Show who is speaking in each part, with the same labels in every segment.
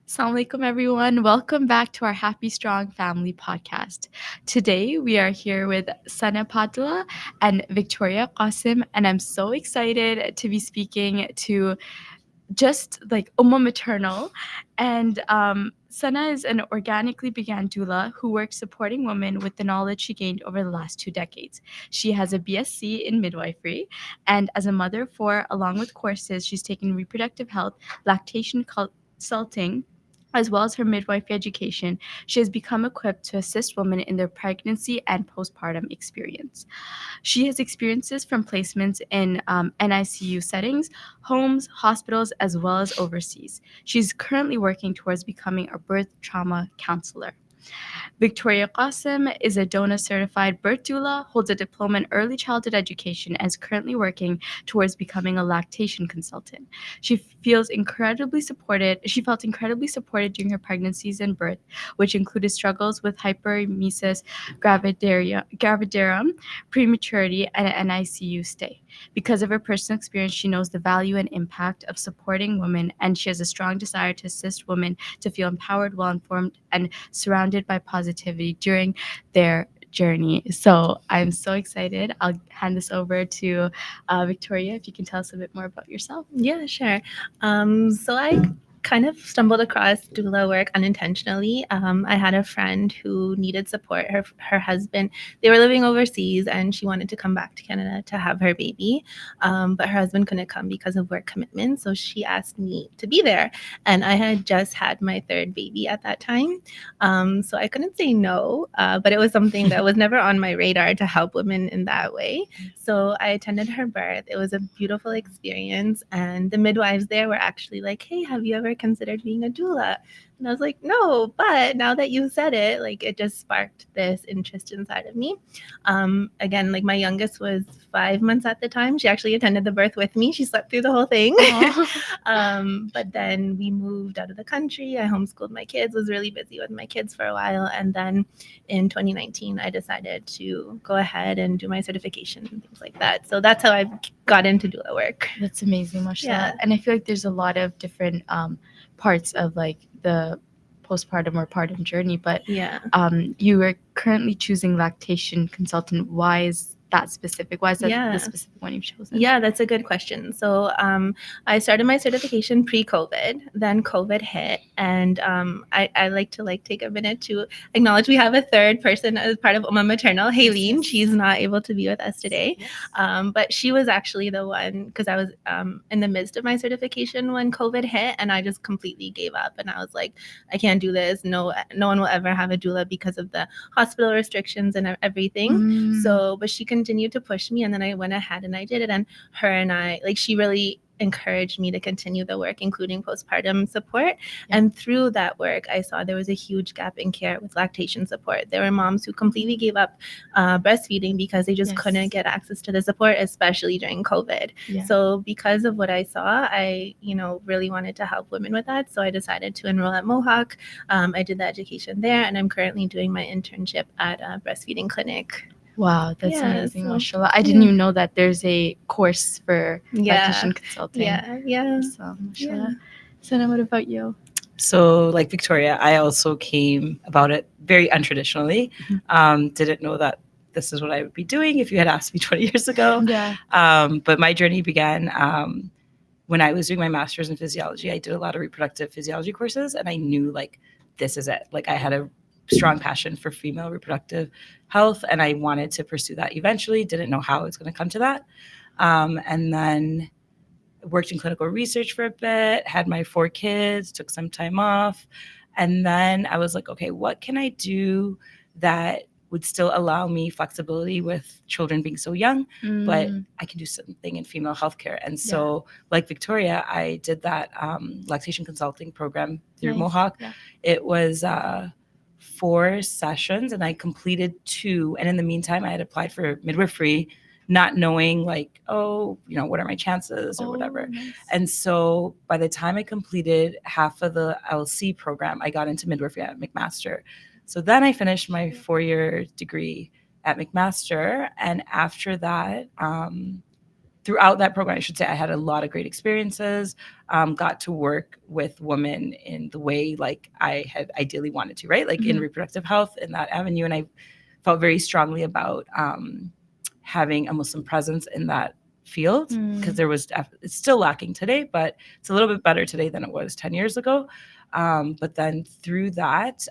Speaker 1: Assalamu alaikum, everyone. Welcome back to our Happy Strong Family podcast. Today, we are here with Sanna Padela and Victoria Qasim, and I'm so excited to be speaking to just like Ummah Maternal. And Sanna is an organically began doula who works supporting women with the knowledge she gained over the last 2 decades. She has a BSc in Midwifery, and as a mother of four, along with courses, she's taken reproductive health, lactation consulting, as well as her midwifery education. She has become equipped to assist women in their pregnancy and postpartum experience. She has experiences from placements in NICU settings, homes, hospitals, as well as overseas. She's currently working towards becoming a birth trauma counselor. Victoria Qasim is a DONA certified birth doula, holds a diploma in early childhood education, and is currently working towards becoming a lactation consultant. She felt incredibly supported during her pregnancies and birth, which included struggles with hyperemesis gravidarum, prematurity, and an NICU stay. Because of her personal experience, she knows the value and impact of supporting women, and she has a strong desire to assist women to feel empowered, well-informed, and surrounded by positivity during their journey. So I'm so excited. I'll hand this over to Victoria, if you can tell us a bit more about yourself.
Speaker 2: Yeah, sure. So I kind of stumbled across doula work unintentionally. I had a friend who needed support. Her husband, they were living overseas, and she wanted to come back to Canada to have her baby, but her husband couldn't come because of work commitments. So she asked me to be there, and I had just had my third baby at that time, so I couldn't say no. But it was something that was never on my radar to help women in that way. So I attended her birth. It was a beautiful experience, and the midwives there were actually like, "Hey, have you ever considered being a doula?" And I was like, "No," but now that you said it, like it just sparked this interest inside of me. Again, like my youngest was 5 months at the time. She actually attended the birth with me. She slept through the whole thing. But then we moved out of the country. I homeschooled my kids, was really busy with my kids for a while. And then in 2019, I decided to go ahead and do my certification and things like that. So that's how I got into doula work.
Speaker 1: That's amazing, mashallah.
Speaker 2: Yeah.
Speaker 1: And I feel like there's a lot of different parts of like the postpartum or partum journey, but
Speaker 2: Yeah.
Speaker 1: You are currently choosing lactation consultant. Why is that specific? Why is that
Speaker 2: Yeah.
Speaker 1: the specific one you've chosen?
Speaker 2: Yeah, that's a good question. So I started my certification pre-COVID, then COVID hit, and I like to take a minute to acknowledge we have a third person as part of Ummah Maternal, Haleen.
Speaker 1: Yes.
Speaker 2: She's not able to be with us today,
Speaker 1: Yes.
Speaker 2: but she was actually the one, because I was in the midst of my certification when COVID hit, and I just completely gave up, and I was like, I can't do this. No one will ever have a doula because of the hospital restrictions and everything. So, but she continued to push me, and then I went ahead and I did it. And her and I, she really encouraged me to continue the work, including postpartum support. Yeah. And through that work, I saw there was a huge gap in care with lactation support. There were moms who completely gave up breastfeeding because they just couldn't get access to the support, especially during COVID. Yeah. So because of what I saw, I, really wanted to help women with that. So I decided to enroll at Mohawk. I did the education there, and I'm currently doing my internship at a breastfeeding clinic.
Speaker 1: Wow, that's amazing, mashallah. I didn't even know that there's a course for lactation consulting.
Speaker 2: Yeah.
Speaker 1: So, mashallah. Sanna, what about you?
Speaker 3: So, like Victoria, I also came about it very untraditionally. Didn't know that this is what I would be doing if you had asked me 20 years ago.
Speaker 1: Yeah.
Speaker 3: But my journey began when I was doing my master's in physiology. I did a lot of reproductive physiology courses, and I knew this is it. I had a strong passion for female reproductive health, and I wanted to pursue that eventually. Didn't know how it's going to come to that. And then worked in clinical research for a bit, had my 4 kids, took some time off. And then I was like, okay, what can I do that would still allow me flexibility with children being so young, but I can do something in female healthcare. And so like Victoria, I did that lactation consulting program through Mohawk. Yeah. It was 4 sessions, and I completed 2. And in the meantime, I had applied for midwifery, not knowing what are my chances or whatever. Nice. And so by the time I completed half of the LC program, I got into midwifery at McMaster. So then I finished my 4-year degree at McMaster. And after that, throughout that program, I should say, I had a lot of great experiences, got to work with women in the way like I had ideally wanted to, right? Like in reproductive health in that avenue. And I felt very strongly about having a Muslim presence in that field, because there was, it's still lacking today, but it's a little bit better today than it was 10 years ago. But then through that,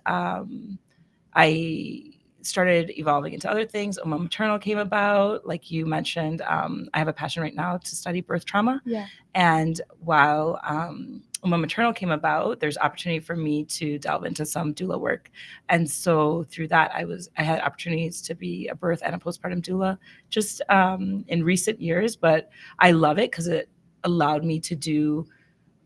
Speaker 3: I started evolving into other things. Ummah Maternal came about, like you mentioned. I have a passion right now to study birth trauma.
Speaker 1: Yeah.
Speaker 3: And while Ummah Maternal came about, there's opportunity for me to delve into some doula work. And so through that, I had opportunities to be a birth and a postpartum doula just in recent years. But I love it because it allowed me to do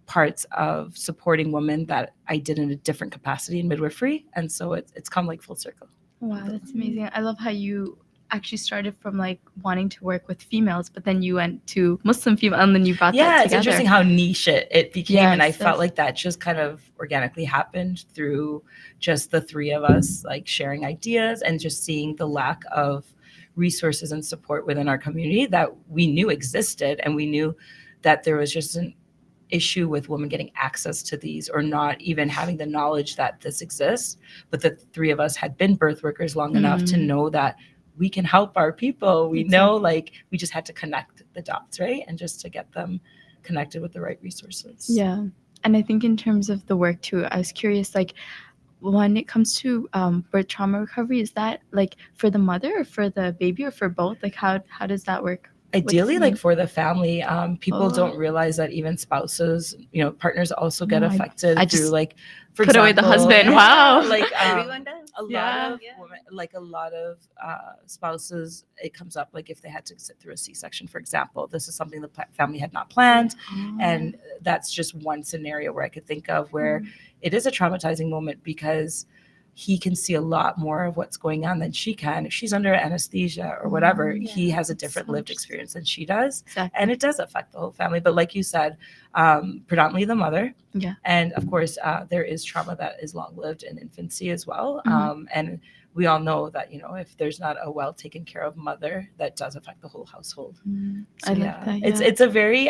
Speaker 3: parts of supporting women that I did in a different capacity in midwifery. And so it's come like full circle.
Speaker 1: Wow, that's amazing. I love how you actually started from like wanting to work with females, but then you went to Muslim female and then you brought that together.
Speaker 3: Yeah, it's interesting how niche it became.
Speaker 1: Yes,
Speaker 3: and I felt like that just kind of organically happened through just the three of us like sharing ideas and just seeing the lack of resources and support within our community that we knew existed. And we knew that there was just an issue with women getting access to these or not even having the knowledge that this exists. But the three of us had been birth workers long enough to know that we can help our people. We know, like, we just had to connect the dots, right? And just to get them connected with the right resources.
Speaker 1: Yeah. And I think in terms of the work too, I was curious, like, when it comes to birth trauma recovery, is that like for the mother or for the baby or for both? Like, how does that work?
Speaker 3: Ideally, like for the family, people don't realize that even spouses, partners also get affected through, like, for
Speaker 1: put
Speaker 3: example,
Speaker 1: away the husband. Wow.
Speaker 3: Like
Speaker 2: everyone does.
Speaker 3: A lot of women, like a lot of spouses, it comes up like if they had to sit through a C-section, for example. This is something the family had not planned, and that's just one scenario where I could think of where it is a traumatizing moment because he can see a lot more of what's going on than she can. If she's under anesthesia or whatever, he has a different lived experience than she does.
Speaker 1: Exactly.
Speaker 3: And it does affect the whole family. But like you said, predominantly the mother.
Speaker 1: Yeah.
Speaker 3: And of course, there is trauma that is long-lived in infancy as well. And we all know that, if there's not a well taken care of mother, that does affect the whole household. So,
Speaker 1: I love that. Yeah.
Speaker 3: It's a very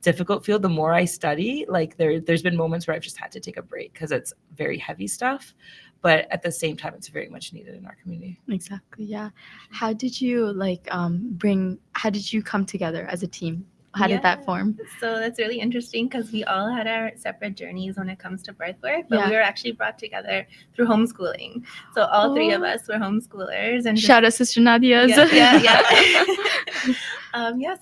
Speaker 3: difficult field. The more I study, like there's been moments where I've just had to take a break because it's very heavy stuff. But at the same time, it's very much needed in our community.
Speaker 1: Exactly. Yeah. How did you how did you come together as a team? How did that form?
Speaker 2: So that's really interesting because we all had our separate journeys when it comes to birth work, but we were actually brought together through homeschooling. So all three of us were homeschoolers. And
Speaker 1: shout out Sister Nadia's.
Speaker 2: So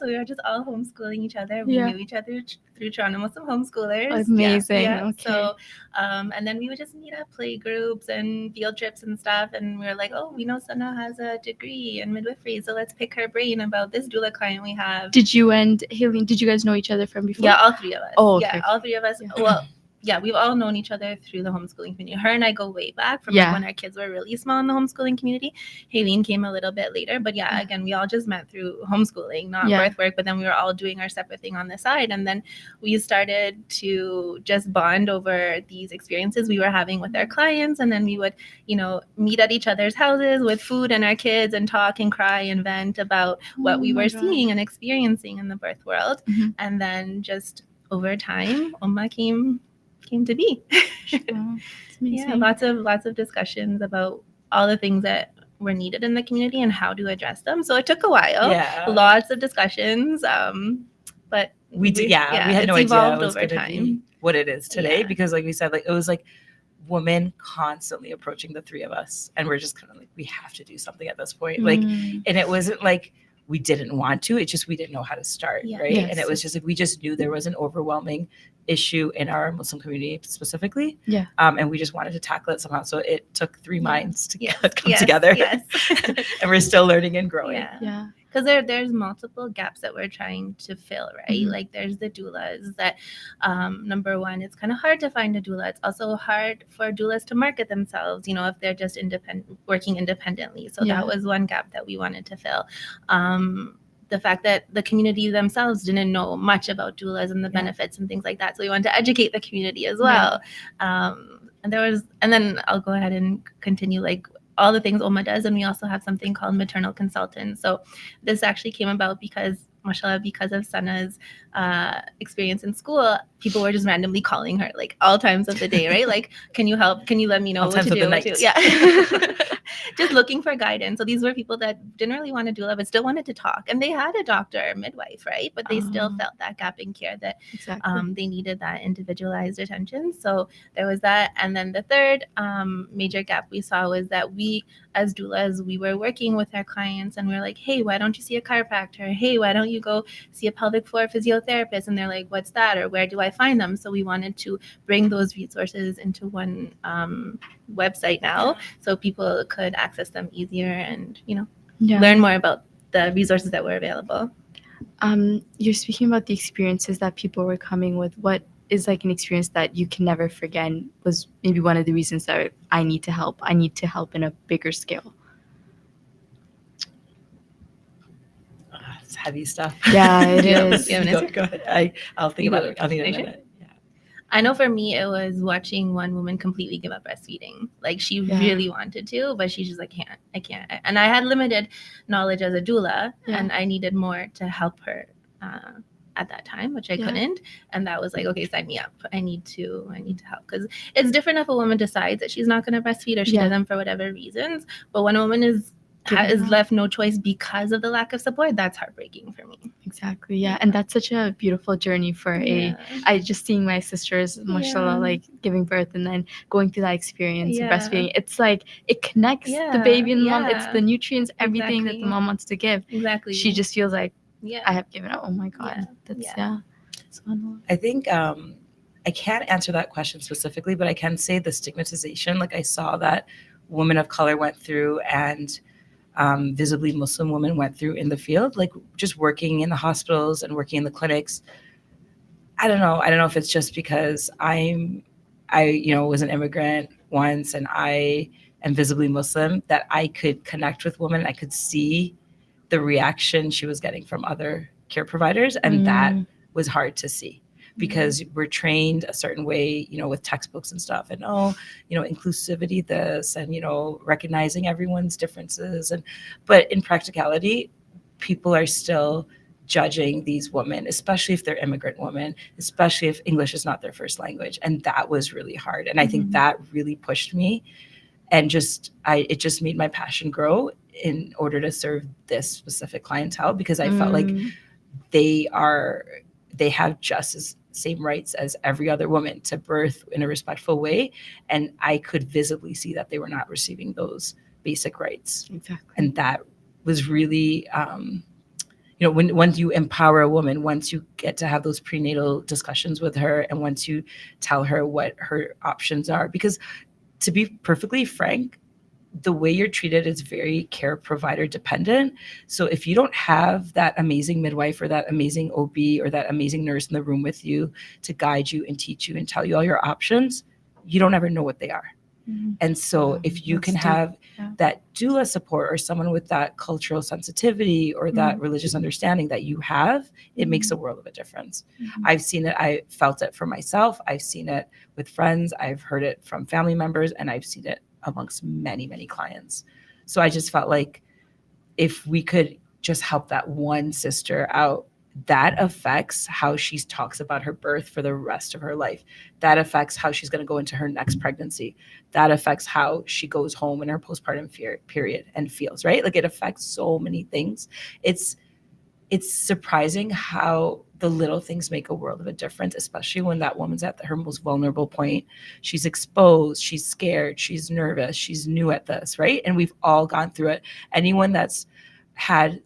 Speaker 2: we were just all homeschooling each other. We knew each other through Toronto Muslim homeschoolers.
Speaker 1: Amazing.
Speaker 2: Okay. So, and then we would just meet at play groups and field trips and stuff. And we were like, oh, we know Sanna has a degree in midwifery, so let's pick her brain about this doula client we have.
Speaker 1: Did you and Haylene, did you guys know each other from before?
Speaker 2: Yeah, all three of us.
Speaker 1: Oh, okay.
Speaker 2: Yeah, all three of us. Yeah. Well, yeah, we've all known each other through the homeschooling community. Her and I go way back from like when our kids were really small in the homeschooling community. Haylene came a little bit later, but again, we all just met through homeschooling, not birth work, but then we were all doing our separate thing on the side. And then we started to just bond over these experiences we were having with our clients. And then we would, meet at each other's houses with food and our kids and talk and cry and vent about what we were seeing and experiencing in the birth world. And then just over time, Ummah came to be. Lots of discussions about all the things that were needed in the community and how to address them. So it took a while. Lots of discussions. But
Speaker 3: we had no idea it was going to be what it is today because, like we said, like it was like women constantly approaching the three of us, and we're just kind of like, we have to do something at this point. Like, and it wasn't like we didn't want to, it's just we didn't know how to start, right? Yes. And it was just like we just knew there was an overwhelming issue in our Muslim community specifically. And we just wanted to tackle it somehow. So it took three minds to come together. And we're still learning and growing.
Speaker 2: Because there's multiple gaps that we're trying to fill, right? Like there's the doulas that, number one, it's kind of hard to find a doula. It's also hard for doulas to market themselves, if they're just working independently. So that was one gap that we wanted to fill. The fact that the community themselves didn't know much about doulas and the benefits and things like that. So we wanted to educate the community as well. And then I'll go ahead and continue like all the things Ummah does. And we also have something called Maternal Consultant. So this actually came about because mashallah, because of Sanna's experience in school, people were just randomly calling her like all times of the day, right? Like, can you help? Can you let me know
Speaker 3: All
Speaker 2: what
Speaker 3: times
Speaker 2: to
Speaker 3: of
Speaker 2: do?
Speaker 3: the
Speaker 2: What to
Speaker 3: night.
Speaker 2: do? Yeah. Just looking for guidance. So these were people that didn't really want to doula, but still wanted to talk. And they had a doctor or midwife, right? But they still felt that gap in care, that
Speaker 1: Exactly.
Speaker 2: they needed that individualized attention. So there was that. And then the third major gap we saw was that we, as doulas, we were working with our clients and we were like, hey, why don't you see a chiropractor? Hey, why don't you go see a pelvic floor physiotherapist? And they're like, what's that? Or where do I find them? So we wanted to bring those resources into one website now, so people could access them easier and, you know, learn more about the resources that were available.
Speaker 1: You're speaking about the experiences that people were coming with. What is like an experience that you can never forget and was maybe one of the reasons that I need to help in a bigger scale?
Speaker 3: It's heavy stuff.
Speaker 1: Yeah, it
Speaker 2: Yeah,
Speaker 1: is.
Speaker 2: do you have an answer?
Speaker 3: Go ahead. I'll think about it. I'll think in a
Speaker 2: Nation?
Speaker 3: minute. Yeah.
Speaker 2: I know for me, it was watching one woman completely give up breastfeeding. Like she really wanted to, but she's just like, I can't. And I had limited knowledge as a doula, and I needed more to help her at that time, which I couldn't. And that was like, okay, sign me up. I need to help, because it's different if a woman decides that she's not going to breastfeed or she doesn't for whatever reasons. But when a woman is left no choice because of the lack of support, that's heartbreaking for me.
Speaker 1: Exactly. Yeah. And that's such a beautiful journey for I just seeing my sisters, mashallah, like giving birth and then going through that experience of breastfeeding. It's like it connects the baby and the mom. It's the nutrients, everything that the mom wants to give.
Speaker 2: Exactly.
Speaker 1: She just feels like I have given up. Oh my God.
Speaker 3: I think I can't answer that question specifically, but I can say the stigmatization, like I saw that women of color went through and visibly Muslim women went through in the field, like just working in the hospitals and working in the clinics. I don't know if it's just because I was an immigrant once and I am visibly Muslim, that I could connect with women. I could see the reaction she was getting from other care providers. And that was hard to see, because we're trained a certain way, with textbooks and stuff, and inclusivity this, and recognizing everyone's differences, but in practicality, people are still judging these women, especially if they're immigrant women, especially if English is not their first language. And that was really hard. And I think that really pushed me, and it just made my passion grow in order to serve this specific clientele, because I felt like they have just as same rights as every other woman to birth in a respectful way. And I could visibly see that they were not receiving those basic rights.
Speaker 1: Exactly.
Speaker 3: And that was really, once you empower a woman, once you get to have those prenatal discussions with her, and once you tell her what her options are, because to be perfectly frank, the way you're treated is very care provider dependent. So if you don't have that amazing midwife or that amazing OB or that amazing nurse in the room with you to guide you and teach you and tell you all your options, you don't ever know what they are. And so if you can have that doula support, or someone with that cultural sensitivity or that religious understanding that you have, it makes a world of a difference. I've seen it. I felt it for myself. I've seen it with friends. I've heard it from family members, and I've seen it amongst many, many clients. So I just felt like if we could just help that one sister out, that affects how she talks about her birth for the rest of her life. That affects how she's going to go into her next pregnancy. That affects how she goes home in her postpartum period and feels, right? Like it affects so many things. It's surprising how the little things make a world of a difference, especially when that woman's at her most vulnerable point. She's exposed, she's scared, she's nervous, she's new at this, right? And we've all gone through it. Anyone that's had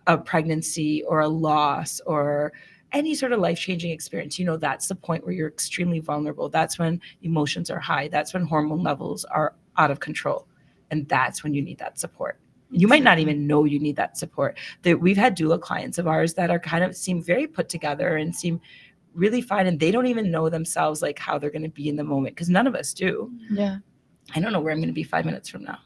Speaker 3: a pregnancy or a loss or any sort of life-changing experience, that's the point where you're extremely vulnerable. That's when emotions are high. That's when hormone levels are out of control. And that's when you need that support. You might not even know you need that support. We've had doula clients of ours that are seem very put together and seem really fine, and they don't even know themselves like how they're going to be in the moment, because none of us do.
Speaker 1: Yeah.
Speaker 3: I don't know where I'm going to be 5 minutes from now.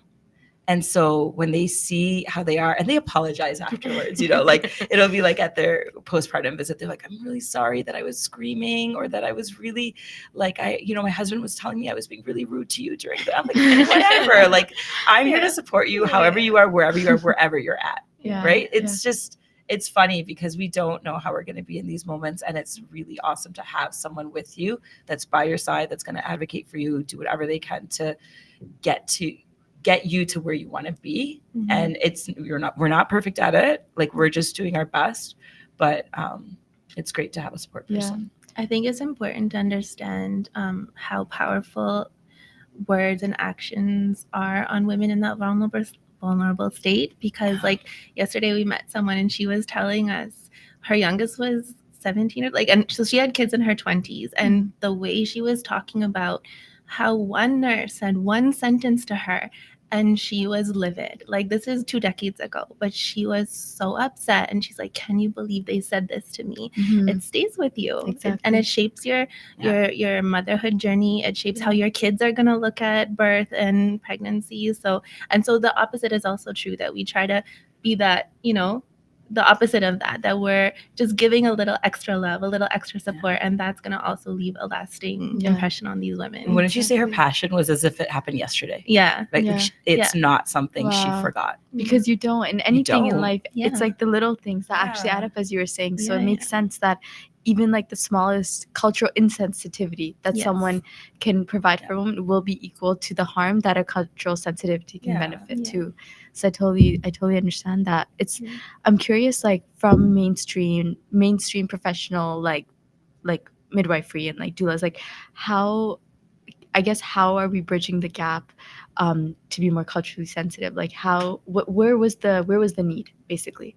Speaker 3: And so when they see how they are, and they apologize afterwards, like it'll be like at their postpartum visit, they're like, I'm really sorry that I was screaming, or that I was really like, my husband was telling me I was being really rude to you during the, I'm like, whatever, like I'm here to support you however you are, wherever you're at.
Speaker 1: Yeah,
Speaker 3: right. It's just, it's funny because we don't know how we're going to be in these moments, and it's really awesome to have someone with you that's by your side, that's going to advocate for you, do whatever they can to get you to where you want to be.
Speaker 2: Mhm.
Speaker 3: And we're not perfect at it. Like, we're just doing our best, but it's great to have a support person.
Speaker 2: I think it's important to understand how powerful words and actions are on women in that vulnerable state, because like yesterday we met someone and she was telling us her youngest was 17 or like, and so she had kids in her 20s, and the way she was talking about how one nurse said one sentence to her and she was livid. Like, this is 2 decades ago, but she was so upset, and she's like, can you believe they said this to me? It stays with you.
Speaker 1: Exactly.
Speaker 2: And it shapes your motherhood journey. It shapes how your kids are going to look at birth and pregnancy. So the opposite is also true, that we try to be that, the opposite of that we're just giving a little extra love, a little extra support, and that's going to also leave a lasting impression on these women.
Speaker 3: And wouldn't you say her passion was as if it happened yesterday?
Speaker 2: Yeah.
Speaker 3: Like, it's not something she forgot.
Speaker 1: Because you don't. In anything in life,
Speaker 2: Yeah.
Speaker 1: it's like the little things that actually add up, as you were saying. So it makes sense that even like the smallest cultural insensitivity that someone can provide for a woman will be equal to the harm that a cultural sensitivity can benefit to. So I totally understand that. I'm curious, like, from mainstream professional like midwifery and like doulas, like how are we bridging the gap to be more culturally sensitive? Like, where was the need, basically?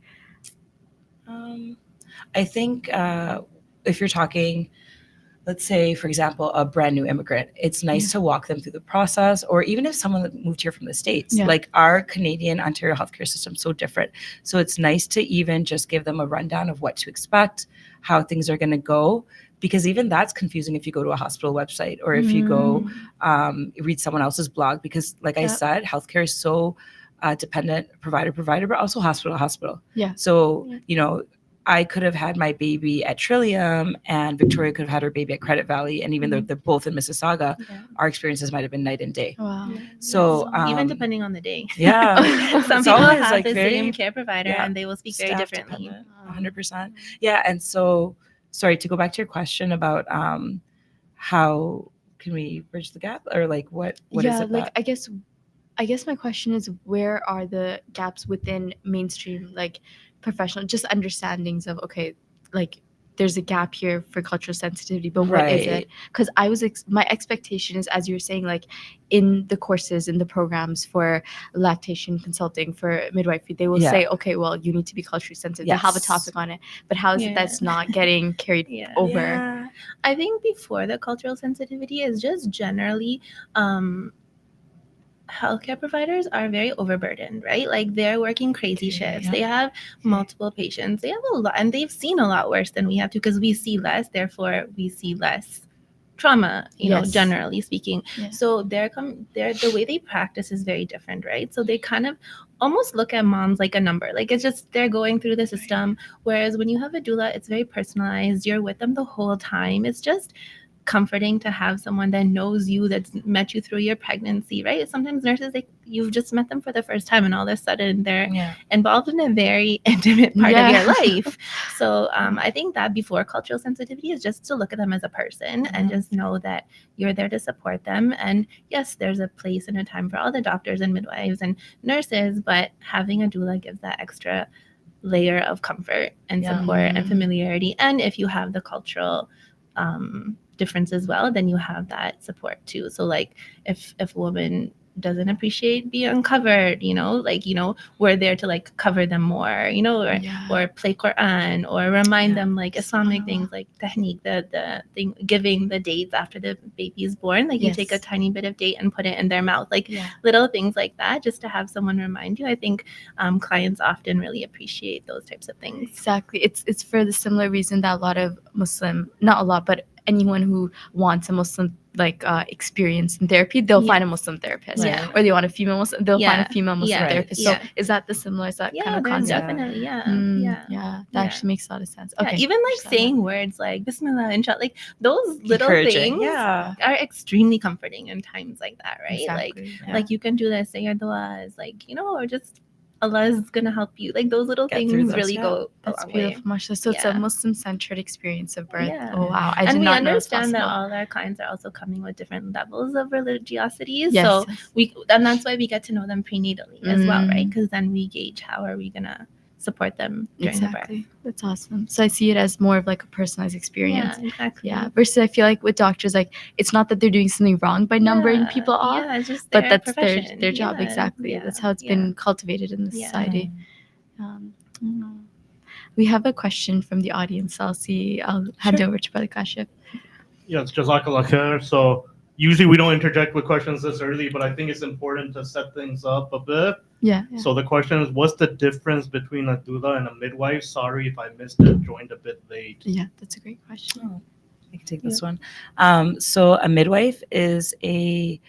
Speaker 3: I think if you're talking, let's say, for example, a brand new immigrant, it's nice to walk them through the process. Or even if someone that moved here from the States, like, our Canadian Ontario healthcare system is so different. So it's nice to even just give them a rundown of what to expect, how things are going to go, because even that's confusing if you go to a hospital website or if you go read someone else's blog, because like I said, healthcare is so dependent, provider, but also hospital.
Speaker 1: Yeah.
Speaker 3: So, I could have had my baby at Trillium and Victoria could have had her baby at Credit Valley. And even though they're both in Mississauga, our experiences might have been night and day.
Speaker 1: Wow.
Speaker 2: Yeah.
Speaker 3: So
Speaker 2: even depending on the day.
Speaker 3: Yeah.
Speaker 2: Some people have the same care provider and they will speak very differently.
Speaker 3: 100%. Yeah. And so, sorry, to go back to your question about how can we bridge the gap, or like what is it?
Speaker 1: Like, I guess my question is, where are the gaps within mainstream, like, professional, just understandings of, okay, like, there's a gap here for cultural sensitivity, but what is it? Because my expectation is, as you were saying, like, in the courses, in the programs for lactation consulting, for midwifery, they will say, okay, well, you need to be culturally sensitive. They'll have a topic on it. But how is it that's not getting carried over?
Speaker 2: Yeah. I think before the cultural sensitivity is just generally healthcare providers are very overburdened, right? Like, they're working crazy shifts. They have multiple patients. They have a lot, and they've seen a lot worse than we have to, because we see less, therefore we see less trauma, generally speaking. So the way they practice is very different, right? So they kind of almost look at moms like a number. Like, it's just, they're going through the system. Whereas when you have a doula, it's very personalized. You're with them the whole time. It's just comforting to have someone that knows you, that's met you through your pregnancy, right? Sometimes nurses, like, you've just met them for the first time and all of a sudden they're involved in a very intimate part of your life. So I think that before cultural sensitivity is just to look at them as a person and just know that you're there to support them. And yes, there's a place and a time for all the doctors and midwives and nurses, but having a doula gives that extra layer of comfort and support and familiarity. And if you have the cultural difference as well, then you have that support too. So like, if a woman doesn't appreciate being uncovered, we're there to like cover them more, or play Quran, or remind them like Islamic things, like technique, the thing, giving the dates after the baby is born, like you take a tiny bit of date and put it in their mouth, like little things like that, just to have someone remind you. I think clients often really appreciate those types of things.
Speaker 1: Exactly. It's for the similar reason that a lot of not a lot, but anyone who wants a Muslim experience in therapy, they'll find a Muslim therapist, or they want a female Muslim, they'll find a female Muslim therapist. So is that the similar? Is that kind of concept?
Speaker 2: Definitely,
Speaker 1: that actually makes a lot of sense. Okay,
Speaker 2: even like saying words like Bismillah, inshallah, like those little things are extremely comforting in times like that, right? Exactly. Like you can do this, say your du'as, like or just Allah is gonna help you. Like those little
Speaker 3: Get through
Speaker 2: things
Speaker 3: this,
Speaker 2: really
Speaker 3: yeah.
Speaker 2: go a
Speaker 1: That's
Speaker 2: long way.
Speaker 1: beautiful, mashallah. So it's a
Speaker 2: Yeah.
Speaker 1: Muslim-centered experience of birth.
Speaker 2: Yeah.
Speaker 1: Oh wow, I
Speaker 2: And
Speaker 1: did
Speaker 2: we
Speaker 1: not know it's
Speaker 2: understand that
Speaker 1: possible.
Speaker 2: all our clients are also coming with different levels of religiosity.
Speaker 1: Yes,
Speaker 2: So
Speaker 1: yes.
Speaker 2: and that's why we get to know them prenatally as well, right?
Speaker 1: Mm.
Speaker 2: Because then we gauge how are we gonna support them during the birth.
Speaker 1: Exactly. That's awesome. So I see it as more of like a personalized experience.
Speaker 2: Yeah, exactly.
Speaker 1: Yeah. Versus I feel like with doctors, like it's not that they're doing something wrong by numbering people off,
Speaker 2: Yeah, it's just
Speaker 1: but
Speaker 2: their
Speaker 1: that's
Speaker 2: profession.
Speaker 1: their job.
Speaker 2: Yeah,
Speaker 1: Exactly.
Speaker 2: yeah,
Speaker 1: That's how it's
Speaker 2: yeah.
Speaker 1: been cultivated in the
Speaker 2: Yeah.
Speaker 1: society. We have a question from the audience. I'll hand
Speaker 3: Sure.
Speaker 1: over to Brother Kashif.
Speaker 4: Yes, Jazakallah khair. So usually we don't interject with questions this early, but I think it's important to set things up a bit.
Speaker 1: Yeah.
Speaker 4: So the question is, what's the difference between a doula and a midwife? Sorry if I missed it, joined a bit late.
Speaker 1: Yeah, that's a great question.
Speaker 3: Oh, I can take this one. So a midwife is a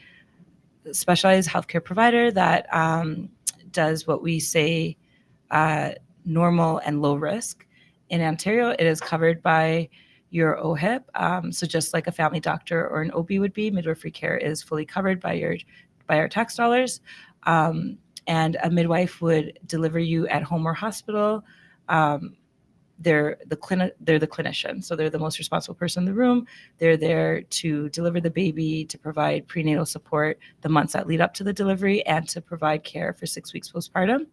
Speaker 3: specialized healthcare provider that does what we say normal and low risk. In Ontario, it is covered by your OHIP. So just like a family doctor or an OB would be, midwifery care is fully covered by our tax dollars. And a midwife would deliver you at home or hospital. They're the clinician, so they're the most responsible person in the room. They're there to deliver the baby, to provide prenatal support the months that lead up to the delivery, and to provide care for 6 weeks postpartum.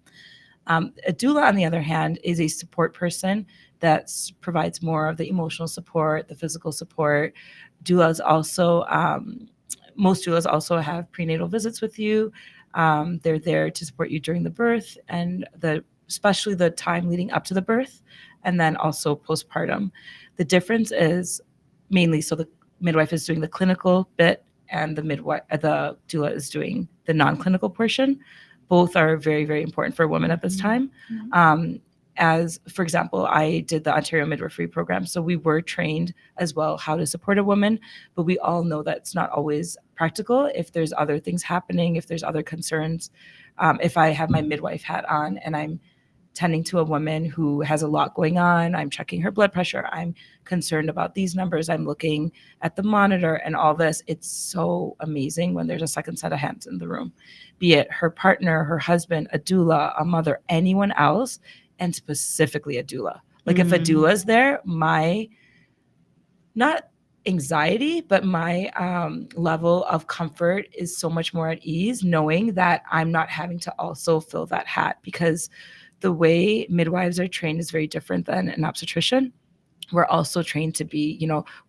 Speaker 3: A doula, on the other hand, is a support person that provides more of the emotional support, the physical support. Doulas also, most doulas also have prenatal visits with you. They're there to support you during the birth and especially the time leading up to the birth, and then also postpartum. The difference is mainly, so the midwife is doing the clinical bit and the doula is doing the non-clinical portion. Both are very, very important for a woman at this time. As, for example, I did the Ontario Midwifery program, so we were trained as well how to support a woman, but we all know that it's not always practical if there's other things happening, if there's other concerns. If I have my midwife hat on and I'm tending to a woman who has a lot going on, I'm checking her blood pressure, I'm concerned about these numbers, I'm looking at the monitor and all this, it's so amazing when there's a second set of hands in the room, be it her partner, her husband, a doula, a mother, anyone else, and specifically a doula. Like if a doula is there, my, not anxiety, but my level of comfort is so much more at ease knowing that I'm not having to also fill that hat, because the way midwives are trained is very different than an obstetrician. We're also trained to be,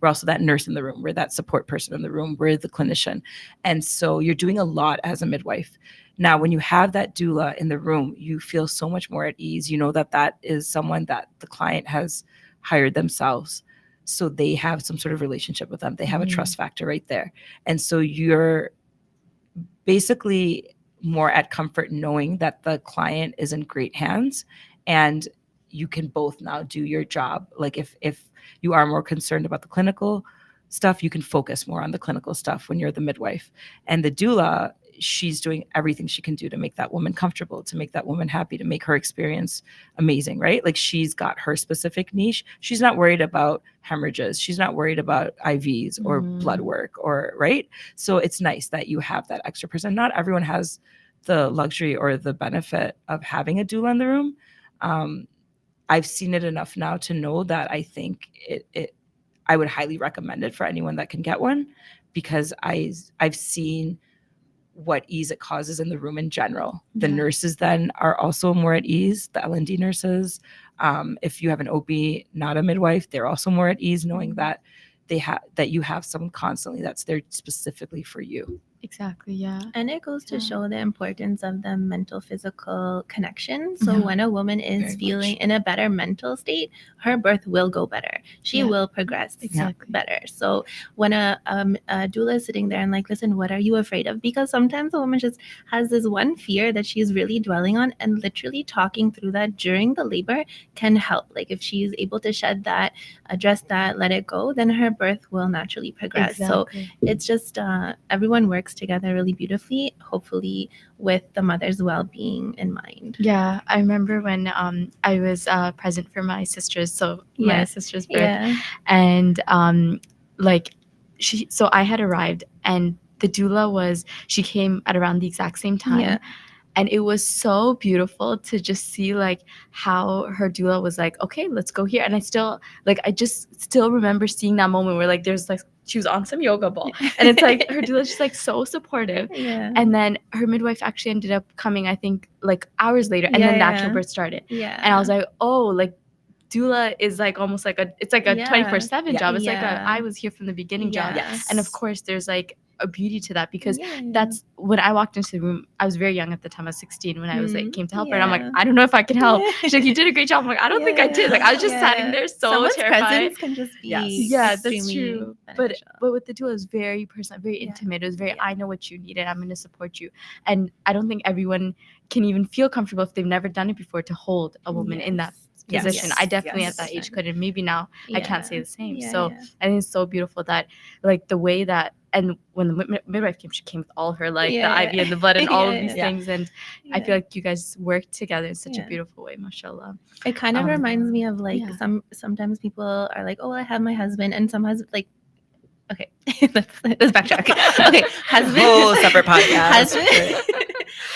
Speaker 3: we're also that nurse in the room. We're that support person in the room. We're the clinician. And so you're doing a lot as a midwife. Now, when you have that doula in the room, you feel so much more at ease. You know that is someone that the client has hired themselves. So they have some sort of relationship with them. They have a trust factor right there. And so you're basically more at comfort knowing that the client is in great hands, and you can both now do your job. Like if you are more concerned about the clinical stuff, you can focus more on the clinical stuff when you're the midwife. And the doula, she's doing everything she can do to make that woman comfortable, to make that woman happy, to make her experience amazing, right? Like she's got her specific niche. She's not worried about hemorrhages. She's not worried about IVs or blood work, or right. So it's nice that you have that extra person. Not everyone has the luxury or the benefit of having a doula in the room. I've seen it enough now to know that I think I would highly recommend it for anyone that can get one, because I've seen what ease it causes in the room in general. The nurses then are also more at ease, the L&D nurses. If you have an OB, not a midwife, they're also more at ease knowing that that you have someone constantly that's there specifically for you.
Speaker 1: Exactly, yeah.
Speaker 2: And it goes to show the importance of the mental physical connection. So when a woman is feeling in a better mental state, her birth will go better. She will progress better. So when a doula is sitting there and like, listen, what are you afraid of? Because sometimes a woman just has this one fear that she's really dwelling on, and literally talking through that during the labor can help. Like if she's able to shed that, address that, let it go, then her birth will naturally progress. So it's just everyone works together really beautifully, hopefully with the mother's well-being in mind.
Speaker 1: Yeah, I remember when I was present for my sister's birth, and so I had arrived, and the doula she came at around the exact same time. And it was so beautiful to just see like how her doula was like, okay, let's go here. And I just still remember seeing that moment where like there's like she was on some yoga ball and it's like her doula's just like so supportive.
Speaker 2: Yeah.
Speaker 1: And then her midwife actually ended up coming, I think, like hours later, and then the actual birth started.
Speaker 2: Yeah.
Speaker 1: And I was like, oh, like doula is like almost like it's like a 24/7 job. It's like a I was here from the beginning job.
Speaker 3: Yes.
Speaker 1: And of course there's like a beauty to that, because that's when I walked into the room. I was very young at the time. I was 16 when I was like came to help her, and I'm like, I don't know if I can help. She's like, you did a great job. I'm like, I don't think I did. Like I was just sitting there so
Speaker 2: Someone's
Speaker 1: terrified.
Speaker 2: presence can just be
Speaker 1: that's true.
Speaker 2: Beneficial.
Speaker 1: But with the doula, it was very personal, very intimate. It was very I know what you need and I'm going to support you. And I don't think everyone can even feel comfortable if they've never done it before to hold a woman in that position. I definitely at that age couldn't. Maybe now I can't say the same. So I think it's so beautiful that like the way that, and when the midwife came, she came with all her like the IV and the blood and all of these things. And I feel like you guys work together in such a beautiful way, mashallah.
Speaker 2: It kind of reminds me of like sometimes people are like, oh, I have my husband, and some husband like, okay, let's backtrack. Okay, husband,
Speaker 3: whole separate podcast.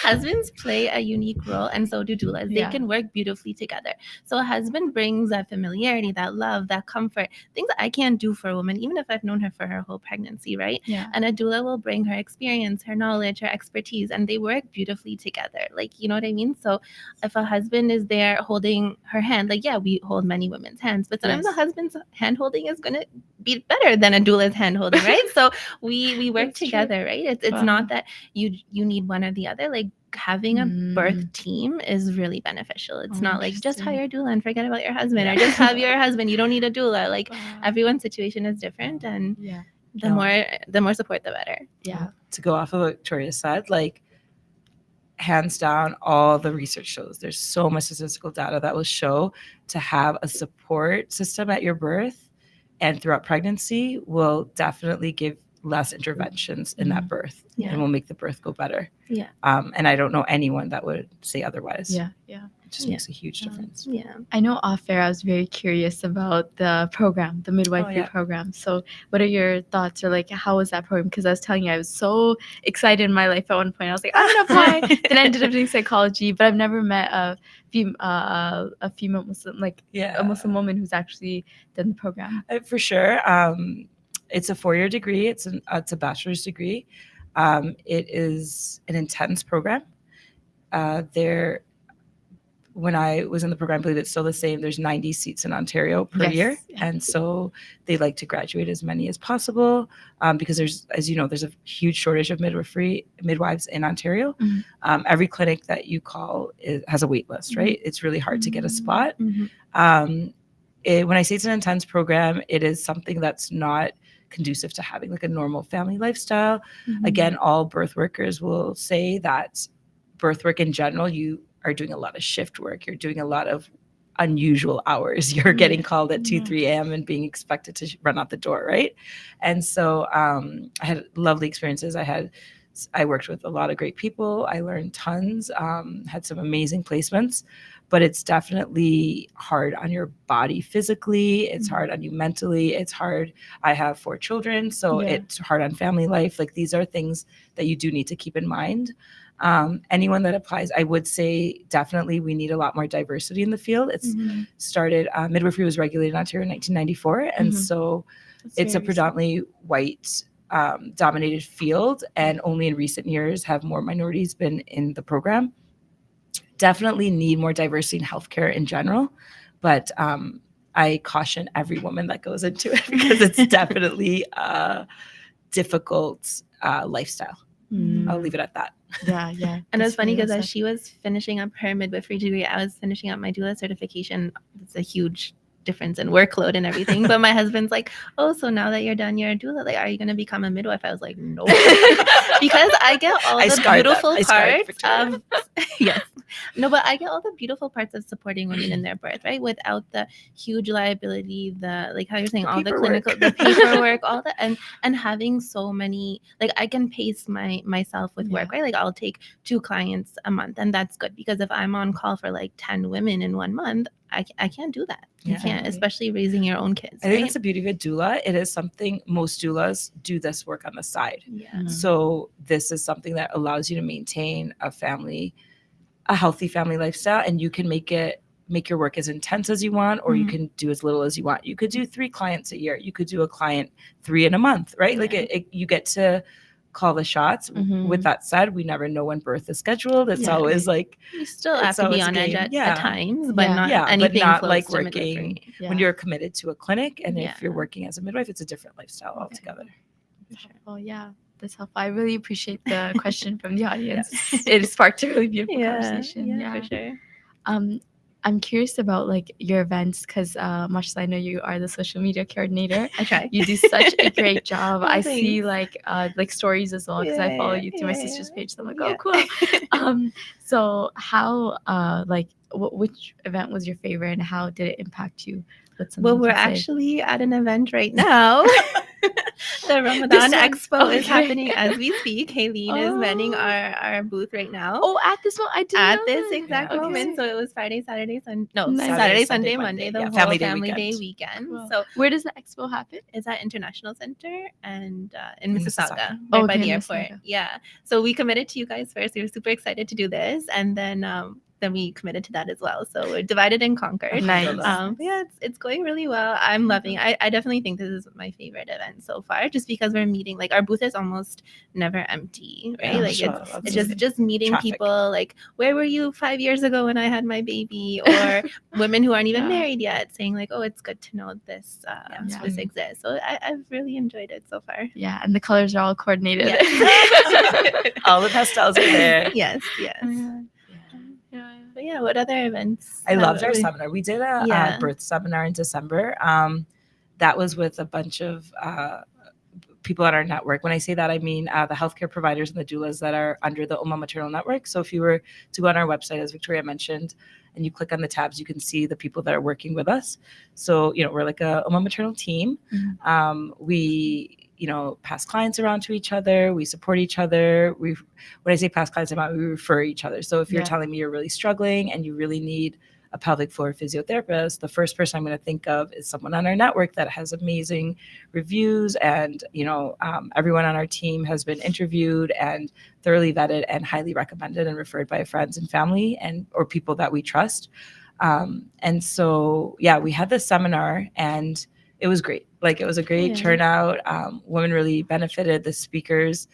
Speaker 2: Husbands play a unique role, and so do doulas. They can work beautifully together. So a husband brings that familiarity, that love, that comfort, things that I can't do for a woman, even if I've known her for her whole pregnancy, right? Yeah. And a doula will bring her experience, her knowledge, her expertise, and they work beautifully together. Like, you know what I mean? So if a husband is there holding her hand, like, we hold many women's hands, but sometimes a husband's hand holding is going to be better than a doula's hand holding, right? So we work together, right? It's not that you need one or the other. Like having a birth team is really beneficial. It's not like just hire a doula and forget about your husband, or just have your husband. You don't need a doula. Like everyone's situation is different, and the more support, the better.
Speaker 3: Yeah. To go off of what Victoria said, like hands down, all the research shows there's so much statistical data that will show to have a support system at your birth and throughout pregnancy will definitely give less interventions in that birth and will make the birth go better. Yeah. And I don't know anyone that would say otherwise. Yeah. Yeah. It just makes a huge difference.
Speaker 2: Yeah.
Speaker 1: I know off air I was very curious about the program, the midwifery program. So what are your thoughts, or like how was that program? Because I was telling you I was so excited in my life at one point. I was like, I'm gonna apply. Then I ended up doing psychology, but I've never met a female Muslim, like a Muslim woman who's actually done the program.
Speaker 3: For sure. It's a 4-year degree. It's a bachelor's degree. It is an intense program. When I was in the program, I believe it's still the same. There's 90 seats in Ontario per year. And so they like to graduate as many as possible because there's, as you know, there's a huge shortage of midwives in Ontario. Every clinic that you call has a wait list, right? It's really hard to get a spot. When I say it's an intense program, it is something that's not conducive to having like a normal family lifestyle. Again, all birth workers will say that birth work in general, you are doing a lot of shift work. You're doing a lot of unusual hours. You're getting called at 2-3 a.m. and being expected to run out the door, right? And so I had lovely experiences. I worked with a lot of great people. I learned tons, had some amazing placements, but it's definitely hard on your body physically. It's hard on you mentally. It's hard. I have 4 children, so it's hard on family life. Like these are things that you do need to keep in mind. Anyone that applies, I would say definitely we need a lot more diversity in the field. It's started, midwifery was regulated in Ontario in 1994. And so it's a predominantly white dominated field, and only in recent years have more minorities been in the program. Definitely need more diversity in healthcare in general, but I caution every woman that goes into it because it's definitely a difficult lifestyle. I'll leave it at that.
Speaker 1: Yeah.
Speaker 2: And it was funny because as she was finishing up her midwifery degree, I was finishing up my doula certification. It's a huge difference in workload and everything. But my husband's like, oh, so now that you're done, you're a doula. Like, are you going to become a midwife? I was like, no. Because I get all the beautiful parts of yes. No, but I get all the beautiful parts of supporting women in their birth, right? Without the huge liability, the like how you're saying, all the clinical, the paperwork, all that, and having so many, like I can pace myself with work, right? Like I'll take 2 clients a month, and that's good because if I'm on call for like 10 women in 1 month, I can't do that. You can't, especially raising your own kids.
Speaker 3: I think that's the beauty of a doula. It is something most doulas do this work on the side. Yeah. So this is something that allows you to maintain a family a healthy family lifestyle, and you can make your work as intense as you want, or you can do as little as you want. You could do 3 clients a year. You could do a client 3 in a month, right? Like you get to call the shots. With that said, we never know when birth is scheduled. It's always like
Speaker 2: you still have to be on edge at times, but not anything
Speaker 3: but not
Speaker 2: close
Speaker 3: like
Speaker 2: to
Speaker 3: working
Speaker 2: midwifery.
Speaker 3: when you're committed to a clinic. And if you're working as a midwife, it's a different lifestyle altogether.
Speaker 1: Well, yeah, that's helpful. I really appreciate the question from the audience. It sparked a really beautiful conversation.
Speaker 2: Yeah, for sure.
Speaker 1: I'm curious about like your events because much as I know you are the social media coordinator.
Speaker 2: I try.
Speaker 1: You do such a great job. I
Speaker 2: Thanks.
Speaker 1: see like stories as well because I follow you through my sister's page. So I'm like, oh, cool. So how which event was your favorite and how did it impact you?
Speaker 2: Well, we're actually at an event right now. The Ramadan Expo is happening as we speak. Haylene is manning our booth right now.
Speaker 1: Oh, at this one, I did
Speaker 2: at this exact moment. So it was Friday, Saturday, Sunday, Monday, the whole family day weekend.
Speaker 1: Wow.
Speaker 2: So
Speaker 1: where does the expo happen?
Speaker 2: It's at International Center and in Mississauga,
Speaker 1: right
Speaker 2: by the airport. Yeah. So we committed to you guys first. We were super excited to do this, and then we committed to that as well. So we're divided and conquered.
Speaker 1: Nice.
Speaker 2: It's going really well. I'm loving it. I definitely think this is my favorite event so far, just because we're meeting, like our booth is almost never empty, right? It's just meeting people, like, where were you 5 years ago when I had my baby? Or women who aren't even married yet saying like, oh, it's good to know this exists. So I've really enjoyed it so far.
Speaker 1: Yeah, and the colors are all coordinated.
Speaker 2: Yes.
Speaker 3: All the pastels are there.
Speaker 2: Yes. But yeah, what other events?
Speaker 3: I loved our seminar. We did a birth seminar in December. That was with a bunch of people on our network. When I say that, I mean the healthcare providers and the doulas that are under the Ummah Maternal network. So if you were to go on our website, as Victoria mentioned, and you click on the tabs, you can see the people that are working with us. So, we're like a Ummah Maternal team. We pass clients around to each other. We support each other. When I say pass clients around, we refer each other. So if you're telling me you're really struggling and you really need a pelvic floor physiotherapist, the first person I'm going to think of is someone on our network that has amazing reviews. And, everyone on our team has been interviewed and thoroughly vetted and highly recommended and referred by friends and family or people that we trust. And so, we had this seminar and it was great. Like it was a great turnout. Women really benefited. The speakers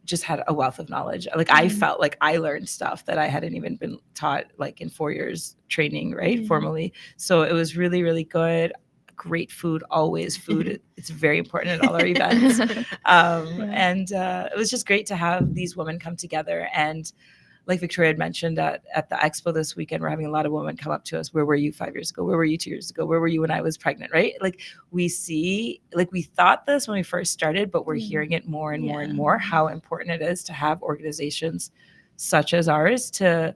Speaker 3: just had a wealth of knowledge. Like I felt like I learned stuff that I hadn't even been taught like in 4 years training, right? Formally. So it was really, really good. Great food, always food. It's very important at all our events. And it was just great to have these women come together. And like Victoria had mentioned at the expo this weekend, we're having a lot of women come up to us. Where were you 5 years ago? Where were you 2 years ago? Where were you when I was pregnant? Right? Like we see, like we thought this when we first started, but we're hearing it more and more and more, how important it is to have organizations such as ours to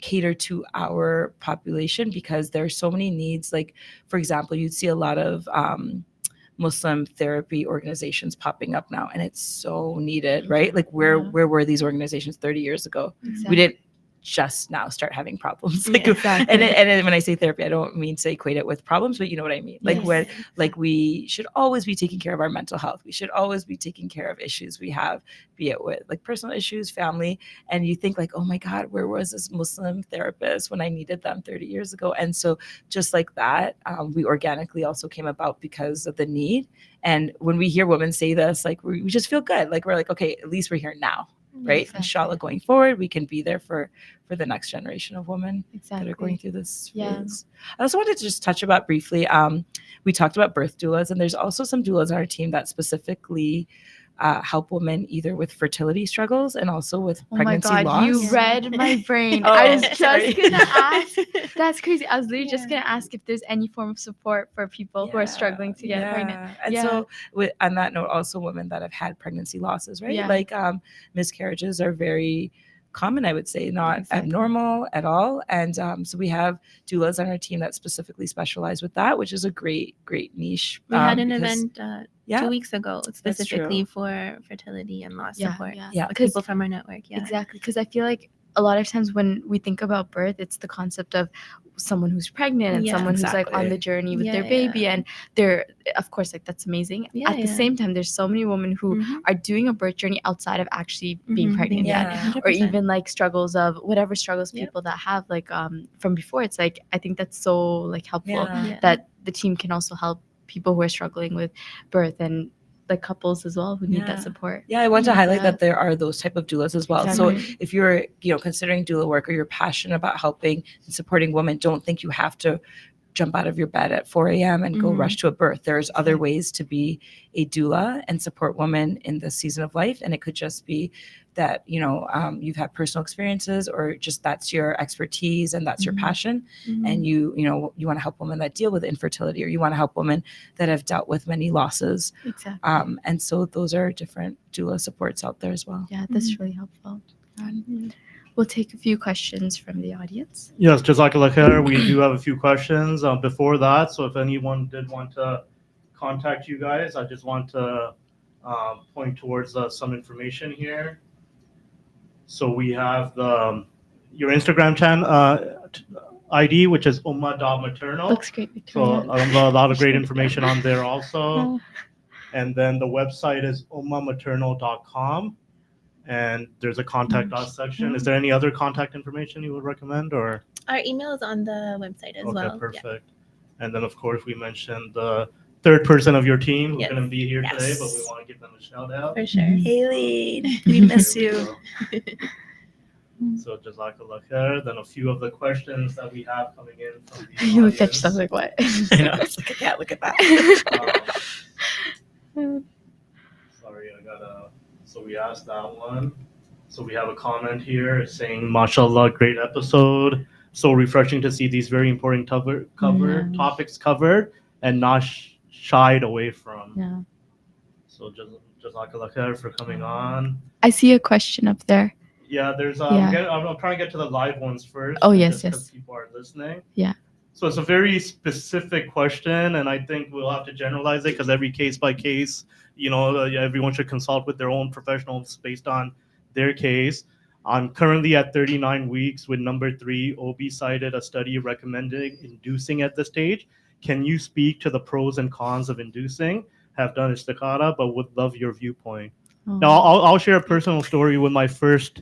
Speaker 3: cater to our population, because there are so many needs. Like, for example, you'd see a lot of Muslim therapy organizations popping up now, and it's so needed, right? Like where were these organizations 30 years ago? Exactly. We didn't just now start having problems. Like, and when I say therapy, I don't mean to equate it with problems, but you know what I mean? Like like we should always be taking care of our mental health. We should always be taking care of issues we have, be it with like personal issues, family. And you think like, oh my God, where was this Muslim therapist when I needed them 30 years ago? And so just like that, we organically also came about because of the need. And when we hear women say this, like we just feel good. Like we're like, okay, at least we're here now. Right. Exactly. Inshallah, going forward, we can be there for the next generation of women that are going through this phase. I also wanted to just touch about briefly. We talked about birth doulas, and there's also some doulas on our team that specifically help women either with fertility struggles and also with pregnancy loss.
Speaker 1: Oh my God, you read my brain. I was just gonna ask. That's crazy. I was literally just gonna ask if there's any form of support for people who are struggling to get pregnant.
Speaker 3: And so on that note, also women that have had pregnancy losses, right? Like miscarriages are very common, I would say, not abnormal at all. And so we have doulas on our team that specifically specialize with that, which is a great niche.
Speaker 2: We had an event 2 weeks ago specifically for fertility and loss support.
Speaker 1: Yeah,
Speaker 2: people from our network.
Speaker 1: Exactly, because I feel like a lot of times when we think about birth, it's the concept of someone who's pregnant and
Speaker 2: Yeah,
Speaker 1: someone who's like on the
Speaker 3: exactly.
Speaker 1: journey with
Speaker 2: Yeah,
Speaker 1: their baby,
Speaker 2: yeah.
Speaker 1: and they're, of course, like that's amazing.
Speaker 2: Yeah,
Speaker 1: At the
Speaker 2: yeah.
Speaker 1: same time, there's so many women who
Speaker 2: Mhm.
Speaker 1: are doing a birth journey outside of actually being pregnant yet,
Speaker 3: Yeah.
Speaker 1: or even like struggles of whatever struggles
Speaker 2: Yep.
Speaker 1: people that have like from before. It's like I think that's so like helpful
Speaker 3: Yeah.
Speaker 1: that the team can also help people who are struggling with birth, and like couples as well who need
Speaker 3: Yeah.
Speaker 1: that support.
Speaker 3: Yeah, I want to highlight
Speaker 1: Yeah.
Speaker 3: that there are those type of doulas as well. So
Speaker 1: Exactly.
Speaker 3: if you're, considering doula work or you're passionate about helping and supporting women, don't think you have to jump out of your bed at 4 a.m. and go
Speaker 2: Mhm.
Speaker 3: rush to a birth. There's other ways to be a doula and support women in this season of life. And it could just be that, you've had personal experiences, or just that's your expertise and that's your
Speaker 1: Mhm.
Speaker 3: passion.
Speaker 2: Mhm.
Speaker 3: And you want to help women that deal with infertility, or you want to help women that have dealt with many losses.
Speaker 1: Exactly.
Speaker 3: And so those are different doula supports out there as well.
Speaker 1: Yeah, that's really helpful. We'll take a few questions from the audience.
Speaker 4: Yes, Jazakallah khair. We do have a few questions before that. So if anyone did want to contact you guys, I just want to point towards some information here. So we have your Instagram channel ID, which is Ummah.Maternal.
Speaker 1: Looks great,
Speaker 4: So
Speaker 1: Victoria.
Speaker 4: a lot of great information on there also. And then the website is ummahmaternal.com. And there's a contact us section. Is there any other contact information you would recommend, or?
Speaker 2: Our email is on the website as well.
Speaker 4: Okay, perfect. And then, of course, we mentioned the third person of your team who
Speaker 2: Yes.
Speaker 4: couldn't be here today,
Speaker 3: Yes.
Speaker 4: but we want to give them a shout out.
Speaker 2: For sure.
Speaker 3: Haley, we miss
Speaker 4: There we
Speaker 3: you.
Speaker 4: go. So, Jazakallah khair. Then a few of the questions that we have coming in from the
Speaker 1: You look at
Speaker 4: audience.
Speaker 1: yourself like, what?
Speaker 3: I know. It's like, yeah, look at that.
Speaker 4: Sorry, so we asked that one. So we have a comment here saying, "MashaAllah, great episode. So refreshing to see these very important topics covered and not shied away from."
Speaker 1: Yeah.
Speaker 4: So Jazakallah khair for coming on.
Speaker 1: I see a question up there.
Speaker 4: Yeah, there's
Speaker 1: Yeah.
Speaker 4: I'm trying to get to the live ones first.
Speaker 1: Oh, yes,
Speaker 4: just 'cause
Speaker 1: yes.
Speaker 4: people are listening.
Speaker 1: Yeah.
Speaker 4: So it's a very specific question, and I think we'll have to generalize it because every case by case, everyone should consult with their own professionals based on their case. I'm currently at 39 weeks with number 3. OB cited a study recommending inducing at this stage. Can you speak to the pros and cons of inducing? Have done istikhara, but would love your viewpoint.
Speaker 1: Oh.
Speaker 4: Now, I'll share a personal story with my first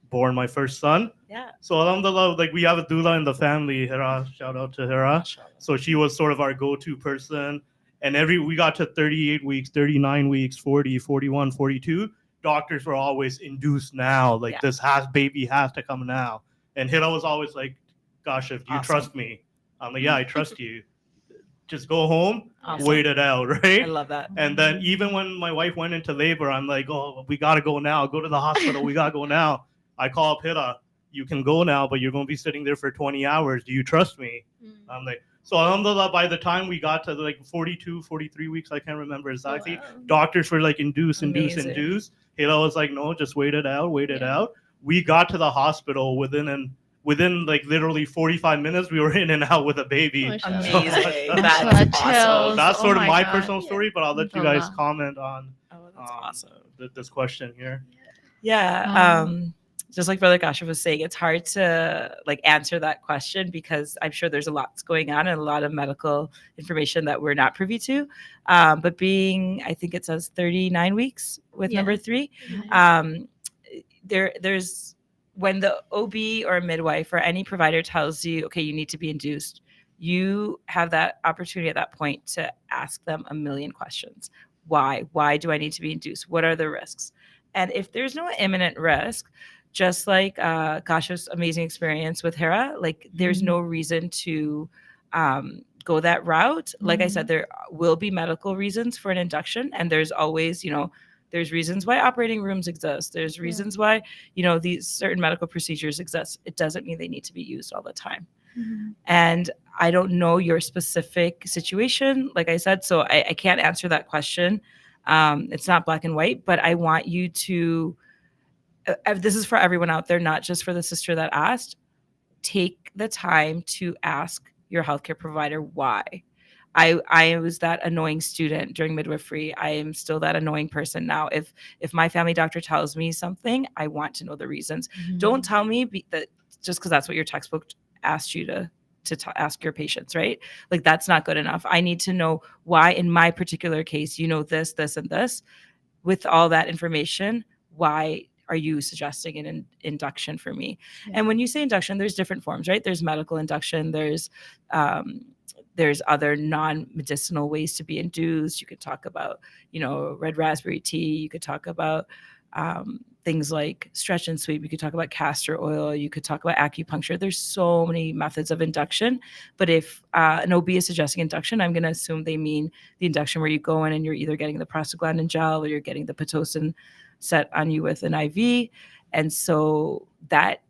Speaker 4: born, my first son.
Speaker 3: Yeah.
Speaker 4: So alhamdulillah, like we have a doula in the family, Hira, shout out to Hira. So she was sort of our go-to person. And we got to 38 weeks, 39 weeks, 40, 41, 42. Doctors were always induced now. Like this baby has to come now. And Hira was always like, "Gosh, if you trust me." I'm like, "Yeah, I trust you. Just go home, wait it out," right?
Speaker 3: I love that.
Speaker 4: And then even when my wife went into labor, I'm like, "Oh, we gotta go now. Go to the hospital. We gotta go now." I call up Hira. "You can go now, but you're gonna be sitting there for 20 hours. Do you trust me?" I'm like, so alhamdulillah, by the time we got to like 42, 43 weeks, I can't remember exactly.
Speaker 2: Wow.
Speaker 4: Doctors were like, induce.
Speaker 3: Amazing.
Speaker 4: Hira was like, "No, just wait it out. We got to the hospital within like literally 45 minutes, we were in and out with a baby.
Speaker 2: Mashallah.
Speaker 3: Amazing.
Speaker 1: Mashallah,
Speaker 3: That's awesome.
Speaker 1: chills.
Speaker 4: That's
Speaker 1: Oh
Speaker 4: sort of
Speaker 1: my
Speaker 4: my
Speaker 1: God.
Speaker 4: personal story, but I'll let you guys
Speaker 1: Alhamdulillah.
Speaker 4: comment on
Speaker 3: Oh, that's awesome.
Speaker 4: this question here.
Speaker 3: Yeah. Just like Brother Kasha was saying, it's hard to like answer that question because I'm sure there's a lot going on and a lot of medical information that we're not privy to. But being, I think it says 39 weeks with
Speaker 2: Yeah.
Speaker 3: number 3, there's when the OB or midwife or any provider tells you, okay, you need to be induced, you have that opportunity at that point to ask them a million questions. Why do I need to be induced? What are the risks? And if there's no imminent risk, just like Kasha's amazing experience with Hira, like there's no reason to go that route. Like I said, there will be medical reasons for an induction, and there's always, there's reasons why operating rooms exist. There's reasons why, these certain medical procedures exist. It doesn't mean they need to be used all the time. And I don't know your specific situation, like I said, so I can't answer that question. It's not black and white, but I want you to, this is for everyone out there, not just for the sister that asked, take the time to ask your healthcare provider why. I was that annoying student during midwifery. I am still that annoying person now. If my family doctor tells me something, I want to know the reasons. Don't tell me that just because that's what your textbook asked you to ask your patients, right? Like, that's not good enough. I need to know why in my particular case, this, this, and this. With all that information, why are you suggesting an induction for me?
Speaker 1: Yeah.
Speaker 3: And when you say induction, there's different forms, right? There's medical induction. There's other non-medicinal ways to be induced. You could talk about, red raspberry tea. You could talk about things like stretch and sweep. You could talk about castor oil. You could talk about acupuncture. There's so many methods of induction. But if an OB is suggesting induction, I'm going to assume they mean the induction where you go in and you're either getting the prostaglandin gel or you're getting the Pitocin set on you with an IV. And so that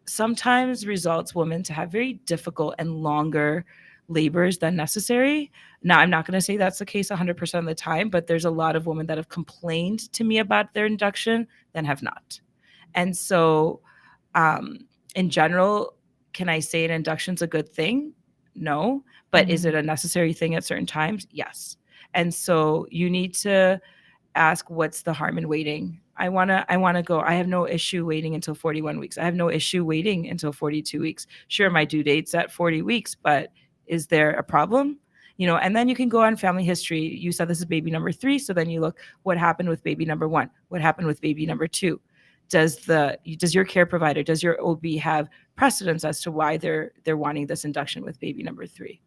Speaker 3: sometimes results women to have very difficult and longer labors than necessary. Now, I'm not going to say that's the case 100% of the time, but there's a lot of women that have complained to me about their induction than have not. And so in general, can I say an induction's a good thing? No. But is it a necessary thing at certain times? Yes. And so you need to ask, what's the harm in waiting? I want to go. I have no issue waiting until 41 weeks. I have no issue waiting until 42 weeks. Sure, my due date's at 40 weeks, but is there a problem? And then you can go on family history. You said this is baby number 3. So then you look, what happened with baby number 1? What happened with baby number 2? Does your care provider, does your OB have precedence as to why they're wanting this induction with baby number 3?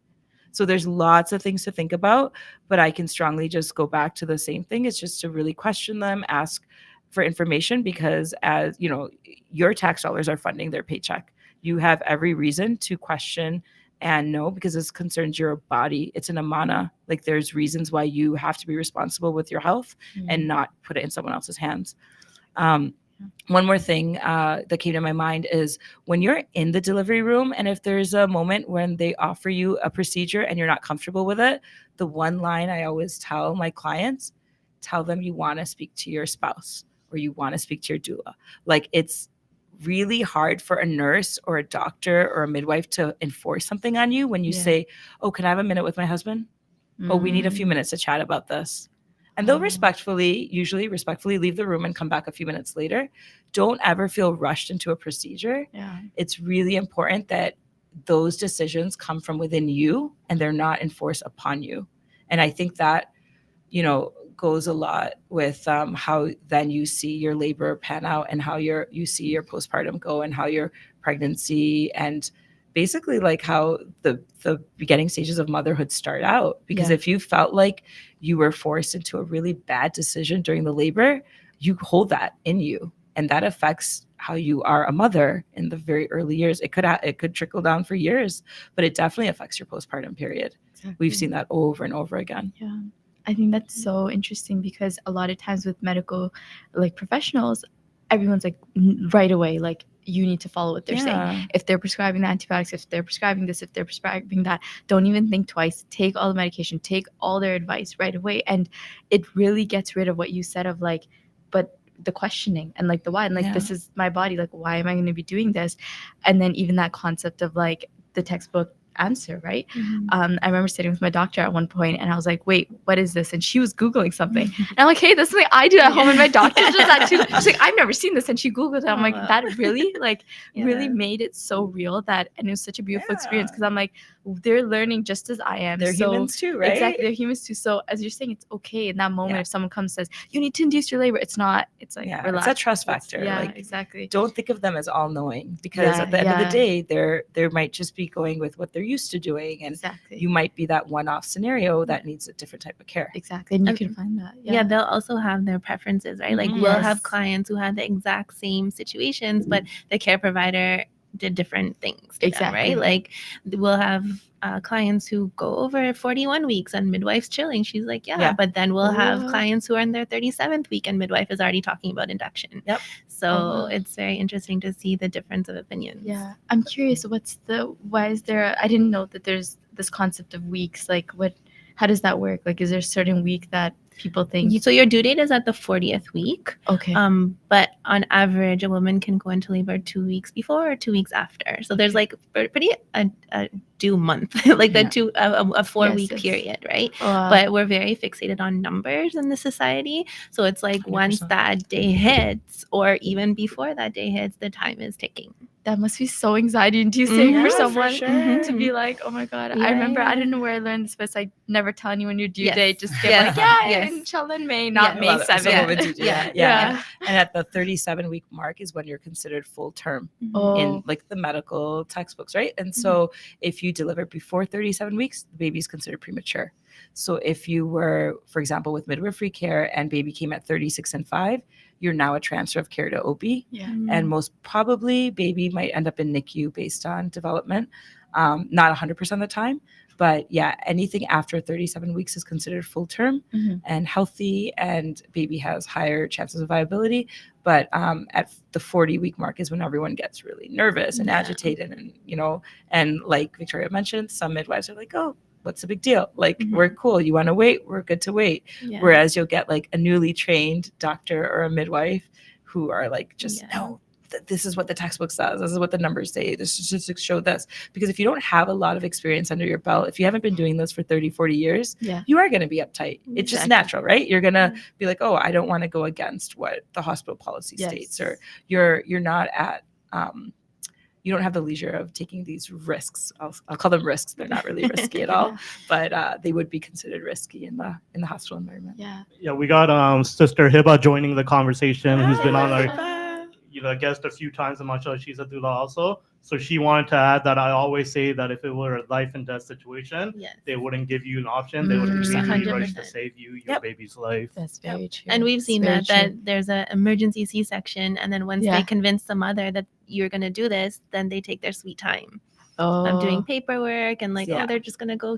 Speaker 3: So there's lots of things to think about, but I can strongly just go back to the same thing. It's just to really question them, ask for information, because as your tax dollars are funding their paycheck. You have every reason to question and know, because this concerns your body. It's an amana. Like, there's reasons why you have to be responsible with your health and not put it in someone else's hands. One more thing that came to my mind is when you're in the delivery room, and if there's a moment when they offer you a procedure and you're not comfortable with it, the one line I always tell my clients, tell them you want to speak to your spouse or you want to speak to your doula. Like, it's really hard for a nurse or a doctor or a midwife to enforce something on you when you say, oh, can I have a minute with my husband? Oh, we need a few minutes to chat about this. And they'll usually respectfully leave the room and come back a few minutes later. Don't ever feel rushed into a procedure. Yeah. It's really important that those decisions come from within you and they're not enforced upon you. And I think that, goes a lot with how then you see your labor pan out and how you see your postpartum go and how your pregnancy and basically like how the beginning stages of motherhood start out. Because if you felt like you were forced into a really bad decision during the labor, you hold that in you, and that affects how you are a mother in the very early years. It could trickle down for years, but it definitely affects your postpartum period. Exactly. We've seen that over and over again.
Speaker 1: Yeah. I think that's so interesting, because a lot of times with medical professionals, everyone's like right away, like, you need to follow what they're saying. If they're prescribing the antibiotics, if they're prescribing this, if they're prescribing that, don't even think twice. Take all the medication, take all their advice right away. And it really gets rid of what you said of but the questioning and the why, and this is my body, why am I going to be doing this? And then even that concept of the textbook answer, right? I remember sitting with my doctor at one point and I was like, wait, what is this? And she was Googling something. And I'm like, hey, this is something I do at home, and my doctor does that too. She's like, I've never seen this. And she Googled it. I'm like, that really really made it so real and it was such a beautiful experience, because I'm like, they're learning just as I am.
Speaker 3: They're humans too, right?
Speaker 1: Exactly, they're humans too. So as you're saying, it's okay in that moment if someone comes and says, you need to induce your labor. It's not, it's relax.
Speaker 3: It's a trust factor.
Speaker 1: Exactly.
Speaker 3: Don't think of them as all knowing, because at the end of the day, they might just be going with what they're used to doing. And you might be that one-off scenario that needs a different type of care.
Speaker 1: Exactly. And you can find that.
Speaker 2: Yeah, they'll also have their preferences, right? We'll have clients who had the exact same situations, but the care provider did different things to them, right? We'll have clients who go over 41 weeks and midwife's chilling. She's like, but then we'll have clients who are in their 37th week and midwife is already talking about induction. Yep. So it's very interesting to see the difference of opinions.
Speaker 1: Yeah. I'm curious, why is there, I didn't know that there's this concept of weeks. How does that work? Is there a certain week that people think?
Speaker 2: So your due date is at the 40th week.
Speaker 1: Okay.
Speaker 2: But on average, a woman can go into labor 2 weeks before or 2 weeks after. So there's like pretty a due month, like
Speaker 3: Yeah.
Speaker 2: a 4-week
Speaker 1: Yes.
Speaker 2: period, right?
Speaker 1: Wow.
Speaker 2: But we're very fixated on numbers in the society. So it's like once
Speaker 3: 100%.
Speaker 2: that day hits, or even before that day hits, the time is ticking.
Speaker 1: that must be so anxiety-inducing
Speaker 3: Yeah,
Speaker 1: for
Speaker 3: for
Speaker 1: someone
Speaker 3: sure.
Speaker 1: to be like, oh my God.
Speaker 2: Yeah,
Speaker 1: I remember, I
Speaker 2: yeah.
Speaker 1: don't know where I learned this, but it's like never telling you when your due
Speaker 2: Yes.
Speaker 1: date. Just give
Speaker 2: Yes.
Speaker 1: like, yeah,
Speaker 2: Yes.
Speaker 1: inshallah in May, not
Speaker 2: Yes.
Speaker 1: May
Speaker 3: Well, some
Speaker 1: 7th.
Speaker 3: women do that. Yeah. And at the 37-week mark is when you're considered full term
Speaker 1: Oh,
Speaker 3: in like the medical textbooks, right? And so if you deliver before 37 weeks, the baby is considered premature. So if you were, for example, with midwifery care and baby came at 36 and 5, you're now a transfer of care to OB.
Speaker 1: yeah.
Speaker 3: And most probably baby might end up in NICU based on development. Not 100% of the time, but yeah, anything after 37 weeks is considered full term and healthy, and baby has higher chances of viability. But at the 40-week mark is when everyone gets really nervous and agitated, and and like Victoria mentioned, some midwives are like, oh, what's the big deal? Like, we're cool. You want to wait? We're good to wait.
Speaker 2: Yeah.
Speaker 3: Whereas you'll get like a newly trained doctor or a midwife who are like, just no, this is what the textbook says. This is what the numbers say. The statistics show this. Because if you don't have a lot of experience under your belt, if you haven't been doing this for 30, 40 years,
Speaker 1: Yeah.
Speaker 3: you are going to be uptight. It's just
Speaker 2: Exactly.
Speaker 3: natural, right? You're going to be like, oh, I don't want to go against what the hospital policy states, or you're not at, you don't have the leisure of taking these risks. I'll call them risks. They're not really risky at all, but they would be considered risky in the hospital environment.
Speaker 1: Yeah.
Speaker 4: Yeah, we got Sister Hiba joining the conversation, who's been on our guest a few times, and mashallah, she's a doula also. So she wanted to add that I always say that if it were a life and death situation, they wouldn't give you an option. They would immediately rush to
Speaker 2: 100%.
Speaker 4: save your baby's life.
Speaker 1: That's very true.
Speaker 2: And we've seen
Speaker 1: It's very
Speaker 2: that there's an emergency C-section, and then once they convince the mother that you're going to do this, then they take their sweet time. I'm doing paperwork and like, oh, they're just going to go.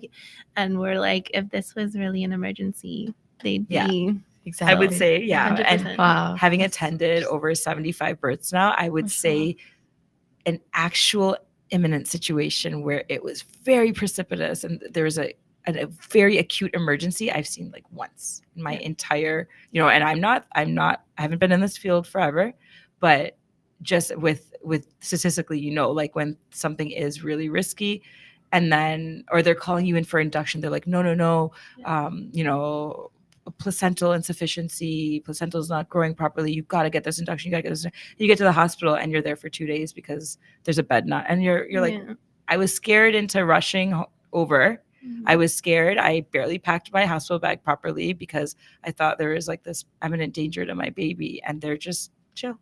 Speaker 2: And we're like, if this was really an emergency, they'd be...
Speaker 1: Exactly.
Speaker 3: I would say,
Speaker 2: 100%.
Speaker 3: and having attended over 75 births now, I would say an actual imminent situation where it was very precipitous and there was a very acute emergency, I've seen like once in my entire, and I haven't been in this field forever, but just with statistically, like when something is really risky, and then, or they're calling you in for induction, they're like, no, placental insufficiency, placental is not growing properly, you've got to get this induction, you get to the hospital and you're there for 2 days because there's a bed not, and you're like, I was scared into rushing over. I was scared. I barely packed my hospital bag properly because I thought there was like this imminent danger to my baby, and they're just chill.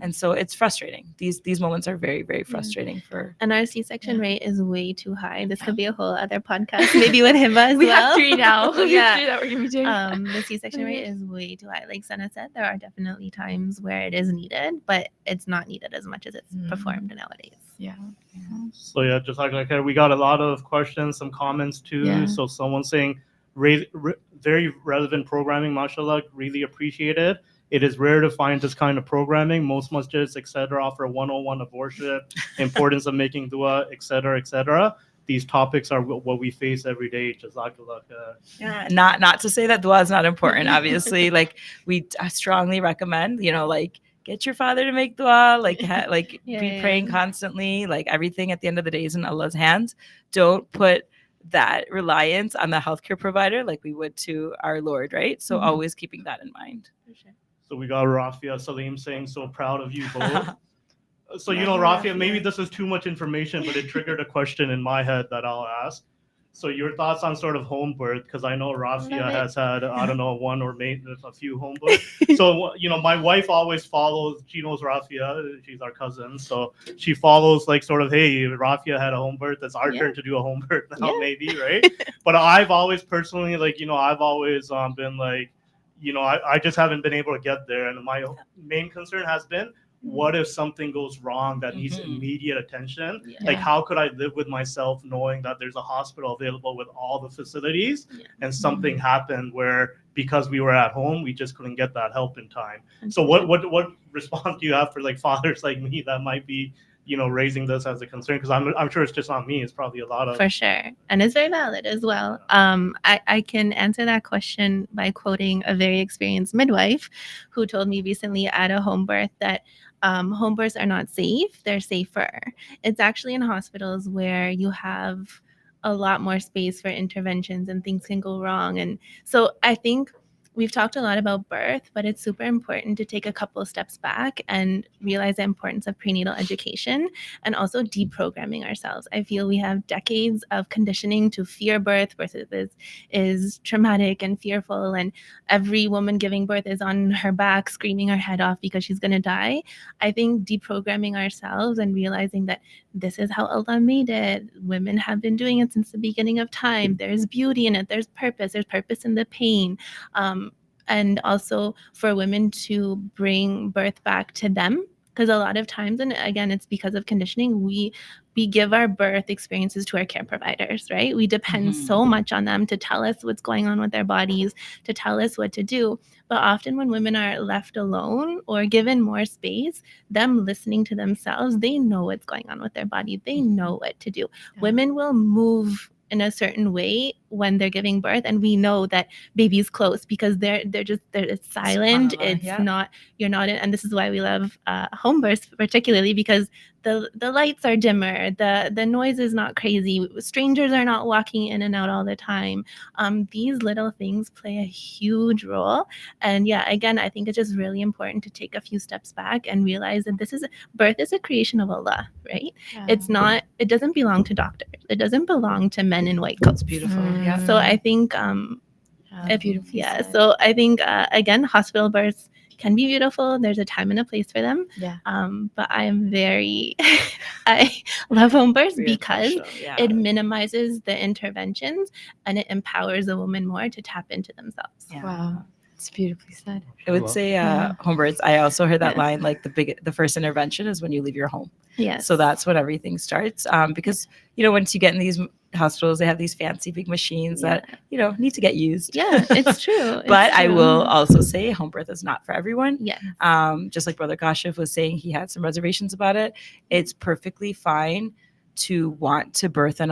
Speaker 3: And so it's frustrating. These moments are very, very frustrating for.
Speaker 2: And our C-section rate is way too high. This could be a whole other podcast, maybe with him as
Speaker 1: we
Speaker 2: well.
Speaker 1: have 3 now. We
Speaker 2: Yeah.
Speaker 1: have 3 that we're gonna be doing.
Speaker 2: The C-section rate is way too high. Like Sanna said, there are definitely times where it is needed, but it's not needed as much as it's performed nowadays.
Speaker 1: Yeah.
Speaker 4: So yeah, just like we got a lot of questions, some comments too.
Speaker 1: Yeah.
Speaker 4: So someone saying very relevant programming, mashallah, really appreciate it. It is rare to find this kind of programming. Most masjids, etc., offer 101 abortion, importance of making dua, etc. These topics are what we face every day. Jazakallah.
Speaker 3: Yeah, not to say that dua is not important. Obviously, like I strongly recommend, like get your father to make dua, be praying constantly. Like everything at the end of the day is in Allah's hands. Don't put that reliance on the healthcare provider like we would to our Lord, right? So always keeping that in mind.
Speaker 2: For sure.
Speaker 4: So we got Rafia Salim saying, so proud of you both. So, Rafia, maybe this is too much information, but it triggered a question in my head that I'll ask. So your thoughts on sort of home birth, because I know Rafia has had, I don't know, one or maybe a few home births. So, my wife always follows, she knows Rafia, she's our cousin. So she follows like sort of, hey, Rafia had a home birth. It's our turn to do a home birth now, maybe, right? But I've always personally, I've always been like, I just haven't been able to get there. And my main concern has been, what if something goes wrong that needs immediate attention? Like, how could I live with myself knowing that there's a hospital available with all the facilities and something happened where because we were at home, we just couldn't get that help in time? So what response do you have for like fathers like me that might be, raising this as a concern, because I'm sure it's just not me. It's probably a lot of.
Speaker 2: For sure. And it's very valid as well. I can answer that question by quoting a very experienced midwife who told me recently at a home birth that home births are not safe. They're safer. It's actually in hospitals where you have a lot more space for interventions and things can go wrong. And so I think we've talked a lot about birth, but it's super important to take a couple of steps back and realize the importance of prenatal education and also deprogramming ourselves. I feel we have decades of conditioning to fear birth. Birth is traumatic and fearful, and every woman giving birth is on her back screaming her head off because she's going to die. I think deprogramming ourselves and realizing that this is how Allah made it. Women have been doing it since the beginning of time. There's beauty in it. There's purpose in the pain. And also for women to bring birth back to them, because a lot of times, and again, it's because of conditioning, we give our birth experiences to our care providers, right? We depend so much on them to tell us what's going on with their bodies, to tell us what to do. But often when women are left alone or given more space, them listening to themselves, they know what's going on with their body. They know what to do. Yeah. Women will move in a certain way when they're giving birth, and we know that baby's close because it's silent. It's not, you're not in, and this is why we love home births particularly, because the lights are dimmer, the noise is not crazy, strangers are not walking in and out all the time. These little things play a huge role. And yeah, again, I think it's just really important to take a few steps back and realize that birth is a creation of Allah, right? Yeah. It doesn't belong to doctors. It doesn't belong to men in white coats.
Speaker 3: It's beautiful.
Speaker 2: Yeah. So I think so I think again, hospital births can be beautiful. There's a time and a place for them. Yeah. But I love home births because it minimizes the interventions and it empowers a woman more to tap into themselves.
Speaker 1: Yeah. Wow. It's beautifully said.
Speaker 3: I would say home births. I also heard that line, like the first intervention is when you leave your home.
Speaker 2: Yes.
Speaker 3: So that's when everything starts. Because, once you get in these hospitals, they have these fancy big machines that, need to get used.
Speaker 2: Yeah, it's true.
Speaker 3: But I will also say home birth is not for everyone.
Speaker 2: Yeah.
Speaker 3: Just like Brother Kashif was saying, he had some reservations about it. It's perfectly fine to want to birth in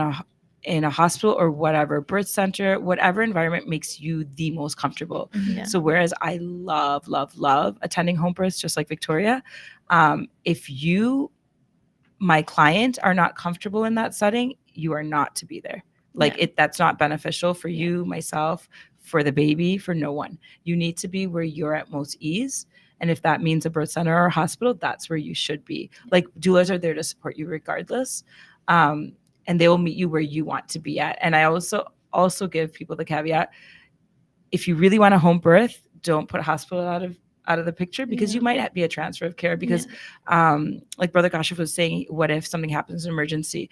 Speaker 3: a hospital or whatever, birth center, whatever environment makes you the most comfortable. Mm-hmm. So whereas I love, love, love attending home births, just like Victoria, if you, my client, are not comfortable in that setting, you are not to be there. That's not beneficial for you, myself, for the baby, for no one. You need to be where you're at most ease. And if that means a birth center or a hospital, that's where you should be. Like, doulas are there to support you regardless. And they will meet you where you want to be at. And I also give people the caveat, if you really want a home birth, don't put a hospital out of the picture, because you might be a transfer of care. Because like Brother Kashif was saying, what if something happens in emergency?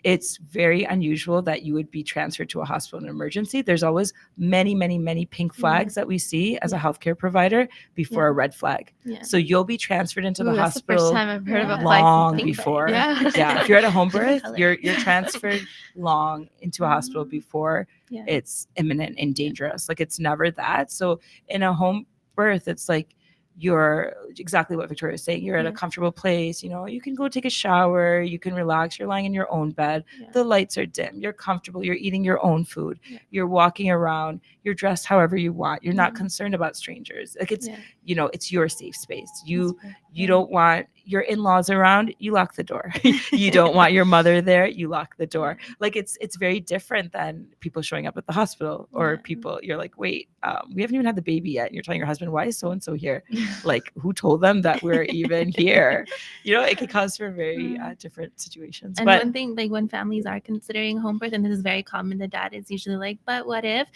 Speaker 3: It's very unusual that you would be transferred to a hospital in emergency. There's always many, many, many pink flags that we see as a healthcare provider before a red flag. Yeah. So you'll be transferred into the hospital
Speaker 1: the first time I've heard of a
Speaker 3: long before. Yeah. If you're at a home birth, you're transferred long into a hospital before it's imminent and dangerous. Like, it's never that. So in a home birth, it's like, you're exactly what Victoria is saying. You're at a comfortable place. You can go take a shower. You can relax. You're lying in your own bed. Yeah. The lights are dim. You're comfortable. You're eating your own food. Yeah. You're walking around. You're dressed however you want. You're not concerned about strangers. Like, it's, it's your safe space. You don't want your in-laws around, you lock the door. You don't want your mother there, you lock the door. Like, it's very different than people showing up at the hospital, or people, you're like, wait, we haven't even had the baby yet. And you're telling your husband, why is so-and-so here? Like, who told them that we're even here? It can cause for very different situations.
Speaker 2: And one thing, like, when families are considering home birth, and this is very common, the dad is usually like, but what if?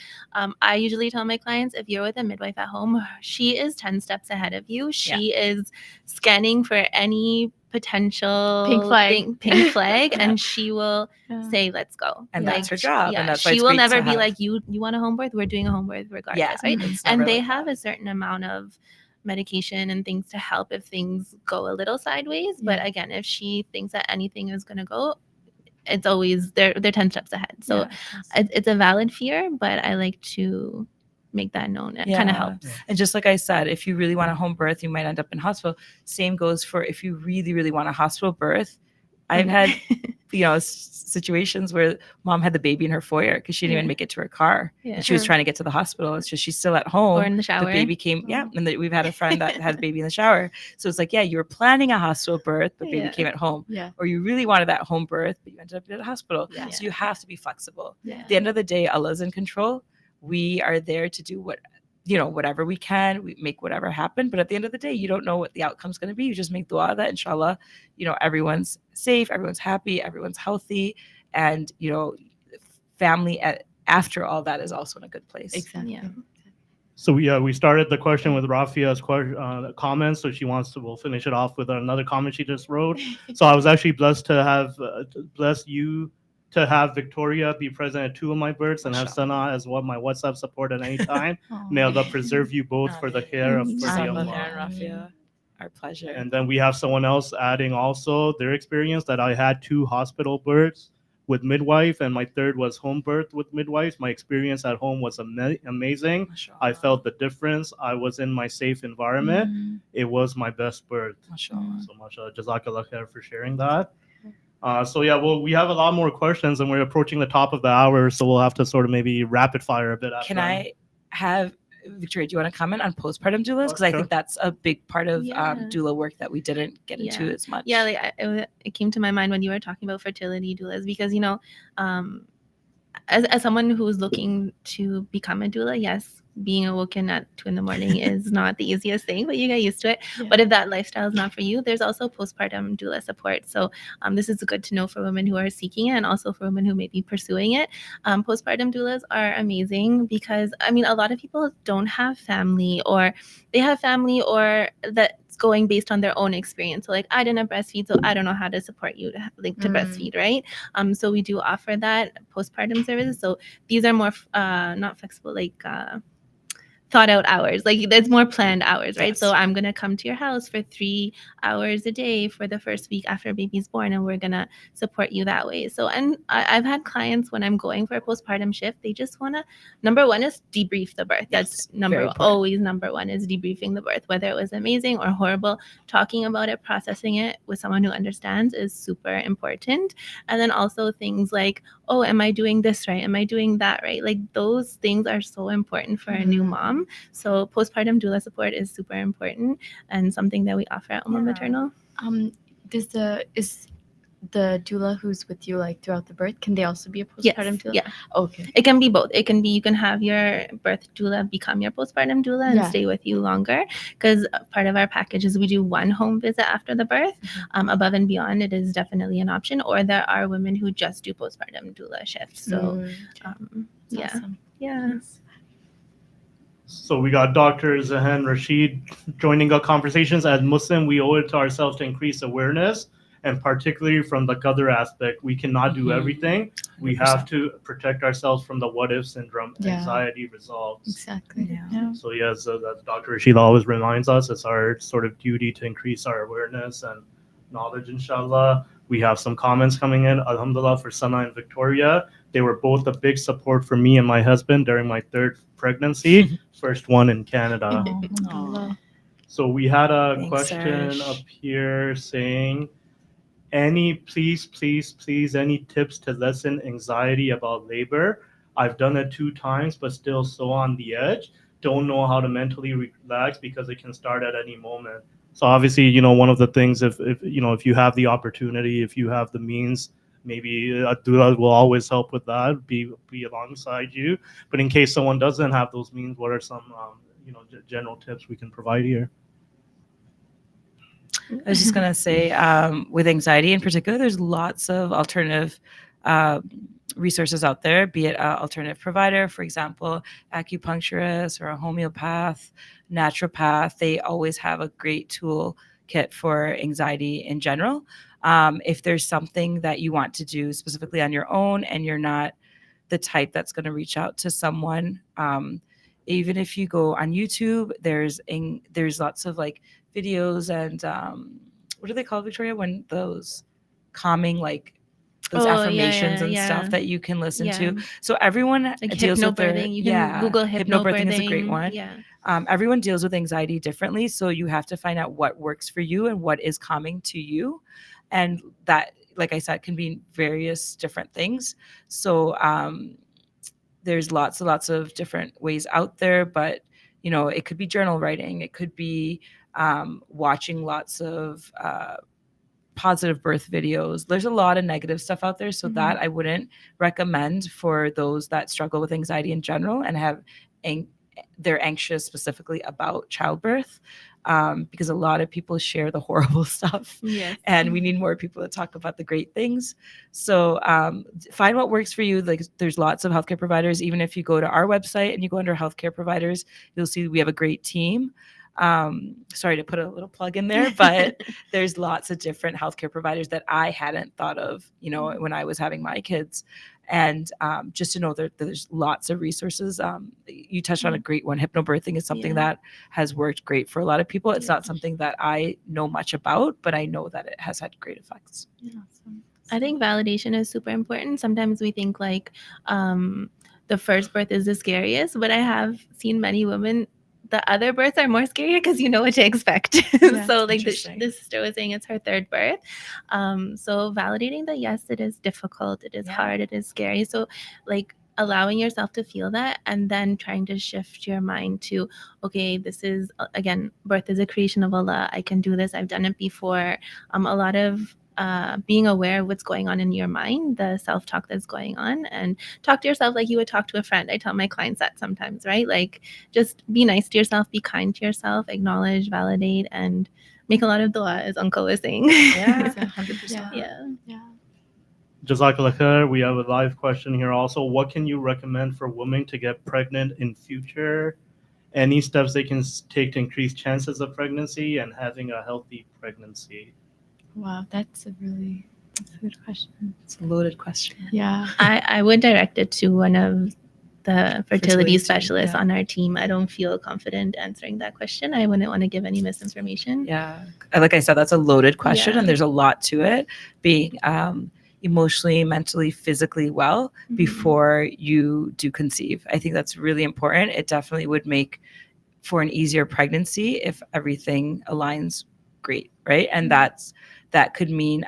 Speaker 2: I usually tell my clients, if you're with a midwife at home, she is 10 steps ahead of you. She is scanning for any potential pink flag and she will say, let's go.
Speaker 3: And that's her job. And that's
Speaker 2: she will never be like, you want a home birth? We're doing a home birth regardless, right? And they have a certain amount of medication and things to help if things go a little sideways. But again, if she thinks that anything is going to go, it's always they're 10 steps ahead. So it's a valid fear, but I like to make that known. It kind of helps.
Speaker 3: And just like I said, if you really want a home birth, you might end up in hospital. Same goes for if you really, really want a hospital birth, I've had, situations where mom had the baby in her foyer because she didn't even make it to her car.
Speaker 2: Yeah.
Speaker 3: And she was trying to get to the hospital. It's just she's still at home.
Speaker 2: Or in the shower.
Speaker 3: The baby came, and we've had a friend that had a baby in the shower. So it's like, you were planning a hospital birth, but baby came at home.
Speaker 1: Yeah.
Speaker 3: Or you really wanted that home birth, but you ended up at a hospital.
Speaker 1: Yeah.
Speaker 3: So you have to be flexible.
Speaker 1: Yeah.
Speaker 3: At the end of the day, Allah's in control. We are there to do whatever we can. We make whatever happen. But at the end of the day, you don't know what the outcome's going to be. You just make dua that inshallah, everyone's safe, everyone's happy, everyone's healthy. And, family after all that is also in a good place.
Speaker 1: Exactly.
Speaker 2: Yeah.
Speaker 4: So we started the question with Rafia's comments. So we'll finish it off with another comment she just wrote. So I was actually blessed to have Victoria be present at 2 of my births and have Sanna as my WhatsApp support at any time. May Allah preserve you both for the care of the Ummah.
Speaker 3: Rafia, our pleasure.
Speaker 4: And then we have someone else adding also their experience that I had 2 hospital births with midwife, and my third was home birth with midwife. My experience at home was amazing. I felt the difference. I was in my safe environment. It was my best birth.
Speaker 3: Mashallah.
Speaker 4: So much jazakallah khair for sharing that. We have a lot more questions and we're approaching the top of the hour, so we'll have to sort of maybe rapid fire a bit.
Speaker 3: Can I have Victoria, do you want to comment on postpartum doulas? Because I think that's a big part of doula work that we didn't get into as much.
Speaker 2: Yeah, it came to my mind when you were talking about fertility doulas, because as someone who's looking to become a doula, yes, being awoken at 2 a.m. is not the easiest thing, but you get used to it. Yeah. But if that lifestyle is not for you, there's also postpartum doula support. So this is good to know for women who are seeking it and also for women who may be pursuing it. Postpartum doulas are amazing because, a lot of people don't have family, or they have family or that's going based on their own experience. So I didn't breastfeed, so I don't know how to support you to breastfeed, right? So we do offer that postpartum services. So these are more not flexible, thought out hours, there's more planned hours, right? Yes. So I'm going to come to your house for 3 hours a day for the first week after a baby's born, and we're going to support you that way. So, and I've had clients when I'm going for a postpartum shift, they just want to, number one is debrief the birth. That's always number one is debriefing the birth, whether it was amazing or horrible. Talking about it, processing it with someone who understands is super important. And then also things like, oh, am I doing this right? Am I doing that right? Those things are so important for a new mom. So postpartum doula support is super important and something that we offer at Ummah Maternal.
Speaker 1: Is the doula who's with you throughout the birth, can they also be a postpartum doula?
Speaker 2: Yeah.
Speaker 1: Okay.
Speaker 2: It can be both. It can be, you can have your birth doula become your postpartum doula and stay with you longer, because part of our package is we do 1 home visit after the birth. Above and beyond, it is definitely an option. Or there are women who just do postpartum doula shifts. So
Speaker 1: awesome.
Speaker 2: Yeah.
Speaker 4: So we got Dr. Zahan Rashid joining our conversations. As Muslim, we owe it to ourselves to increase awareness, and particularly from the qadr aspect. We cannot do everything. 100%. We have to protect ourselves from the what-if syndrome, anxiety resolves.
Speaker 1: Exactly.
Speaker 4: So that Dr. Rashid always reminds us, it's our sort of duty to increase our awareness and knowledge, inshallah. We have some comments coming in. Alhamdulillah for Sanna and Victoria. They were both a big support for me and my husband during my 3rd pregnancy, first one in Canada. So we had a question up here saying, please, any tips to lessen anxiety about labor? I've done it 2 times, but still so on the edge. Don't know how to mentally relax because it can start at any moment. So obviously, one of the things, if you have the opportunity, if you have the means, maybe a doula will always help with that, be alongside you. But in case someone doesn't have those means, what are some general tips we can provide here?
Speaker 3: I was just going to say, with anxiety in particular, there's lots of alternative resources out there, be it an alternative provider, for example, acupuncturist or a homeopath, naturopath. They always have a great toolkit for anxiety in general. If there's something that you want to do specifically on your own and you're not the type that's going to reach out to someone, even if you go on YouTube, there's lots of videos and what do they call, Victoria, when those calming those
Speaker 2: Oh, yeah,
Speaker 3: affirmations
Speaker 2: yeah,
Speaker 3: and
Speaker 2: yeah.
Speaker 3: stuff that you can listen
Speaker 2: Yeah.
Speaker 3: to. So everyone
Speaker 2: Like
Speaker 3: deals with their
Speaker 2: hypnobirthing. You can Google
Speaker 3: hypnobirthing is a great
Speaker 2: hypnobirthing.
Speaker 3: one.
Speaker 2: Yeah.
Speaker 3: Everyone deals with anxiety differently, so you have to find out what works for you and what is calming to you, and that, like I said, can be various different things. So there's lots of different ways out there, but it could be journal writing, it could be watching lots of positive birth videos. There's a lot of negative stuff out there, so that I wouldn't recommend for those that struggle with anxiety in general and have they're anxious specifically about childbirth, because a lot of people share the horrible stuff.
Speaker 2: Yes.
Speaker 3: And we need more people to talk about the great things. So find what works for you. Like, there's lots of healthcare providers. Even if you go to our website and you go under healthcare providers, you'll see we have a great team. Sorry to put a little plug in there, but there's lots of different healthcare providers that I hadn't thought of, when I was having my kids. And just to know that there's lots of resources. You touched on a great one. Hypnobirthing is something that has worked great for a lot of people. It's not something that I know much about, but I know that it has had great effects.
Speaker 2: I think validation is super important. Sometimes we think like the first birth is the scariest, but I have seen many women, the other births are more scary because you know what to expect. So like this sister was saying it's her third birth. So validating that, yes, it is difficult, it is hard, it is scary. So like allowing yourself to feel that, and then trying to shift your mind to, okay, this is, again, birth is a creation of Allah. I can do this. I've done it before. A lot of being aware of what's going on in your mind, the self-talk that's going on, and talk to yourself like you would talk to a friend. I tell my clients that sometimes, right? Like, just be nice to yourself, be kind to yourself, acknowledge, validate, and make a lot of dua, as Uncle was saying.
Speaker 3: Yeah, 100%.
Speaker 2: Yeah.
Speaker 4: Jazakallah khair. We have a live question here also. What can you recommend for women to get pregnant in future? Any steps they can take to increase chances of pregnancy and having a healthy pregnancy?
Speaker 1: Wow, that's a good question.
Speaker 3: It's a loaded question.
Speaker 1: Yeah.
Speaker 2: I would direct it to one of the fertility specialists
Speaker 3: yeah.
Speaker 2: on our team. I don't feel confident answering that question. I wouldn't want to give any misinformation.
Speaker 3: Yeah. Like I said, that's a loaded question,
Speaker 2: Yeah.
Speaker 3: and there's a lot to it. Being emotionally, mentally, physically well before you do conceive. I think that's really important. It definitely would make for an easier pregnancy if everything aligns great, right? And that could mean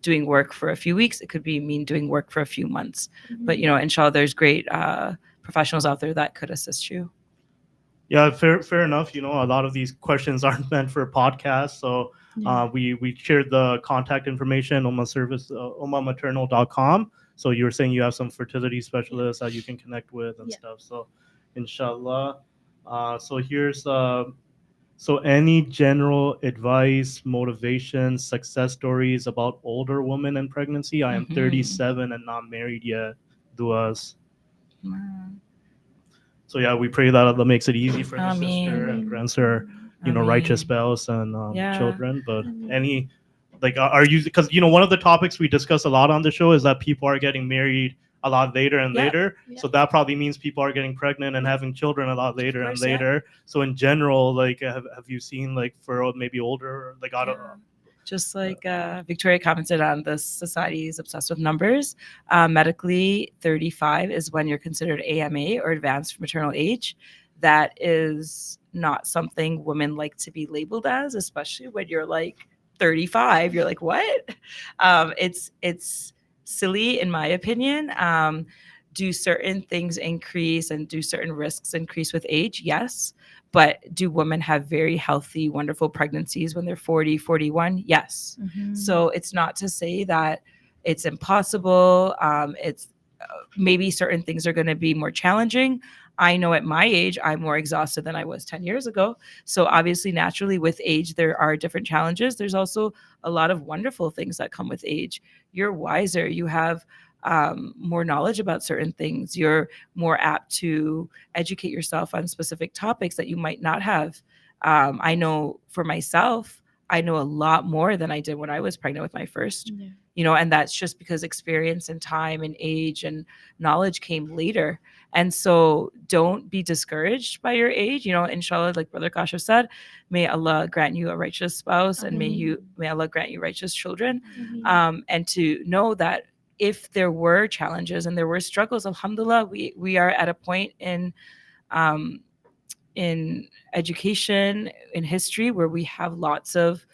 Speaker 3: doing work for a few weeks. It could mean doing work for a few months. But inshallah, there's great professionals out there that could assist you.
Speaker 4: Yeah, fair enough. A lot of these questions aren't meant for podcasts, so we shared the contact information on my service, ummahmaternal.com. So you were saying you have some fertility specialists that you can connect with and stuff. So inshallah. So here's so any general advice, motivation, success stories about older women and pregnancy? I am 37 and not married yet. Duas. So yeah, we pray that Allah makes it easy for the sister and grants her, righteous spouse and children. But any, like, are you, because one of the topics we discuss a lot on the show is that people are getting married a lot later and later. So that probably means people are getting pregnant and having children a lot later and later. So in general, like, have you seen, like, for maybe older, like, I don't know.
Speaker 3: Just like Victoria commented on, the society is obsessed with numbers. Medically, 35 is when you're considered AMA, or advanced maternal age. That is not something women like to be labeled as, especially when you're like 35. You're like, what? It's silly, in my opinion. Do certain things increase and do certain risks increase with age? Yes. But do women have very healthy, wonderful pregnancies when they're 40, 41? Yes. So it's not to say that it's impossible. It's maybe certain things are going to be more challenging. I know at my age, I'm more exhausted than I was 10 years ago. So obviously, naturally, with age, there are different challenges. There's also a lot of wonderful things that come with age. You're wiser. You have more knowledge about certain things. You're more apt to educate yourself on specific topics that you might not have. I know for myself, I know a lot more than I did when I was pregnant with my first, and that's just because experience and time and age and knowledge came later. And so don't be discouraged by your age, inshallah, like Brother Kasha said, may Allah grant you a righteous spouse and may Allah grant you righteous children. And to know that if there were challenges and there were struggles, alhamdulillah, we are at a point in education, in history, where we have lots of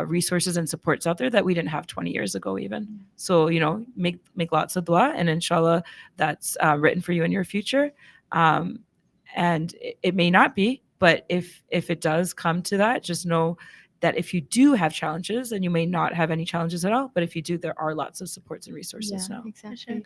Speaker 3: resources and supports out there that we didn't have 20 years ago even. So, make lots of dua, and inshallah that's written for you in your future. And it may not be, but if it does come to that, just know that if you do have challenges, and you may not have any challenges at all, but if you do, there are lots of supports and resources now.
Speaker 1: Exactly.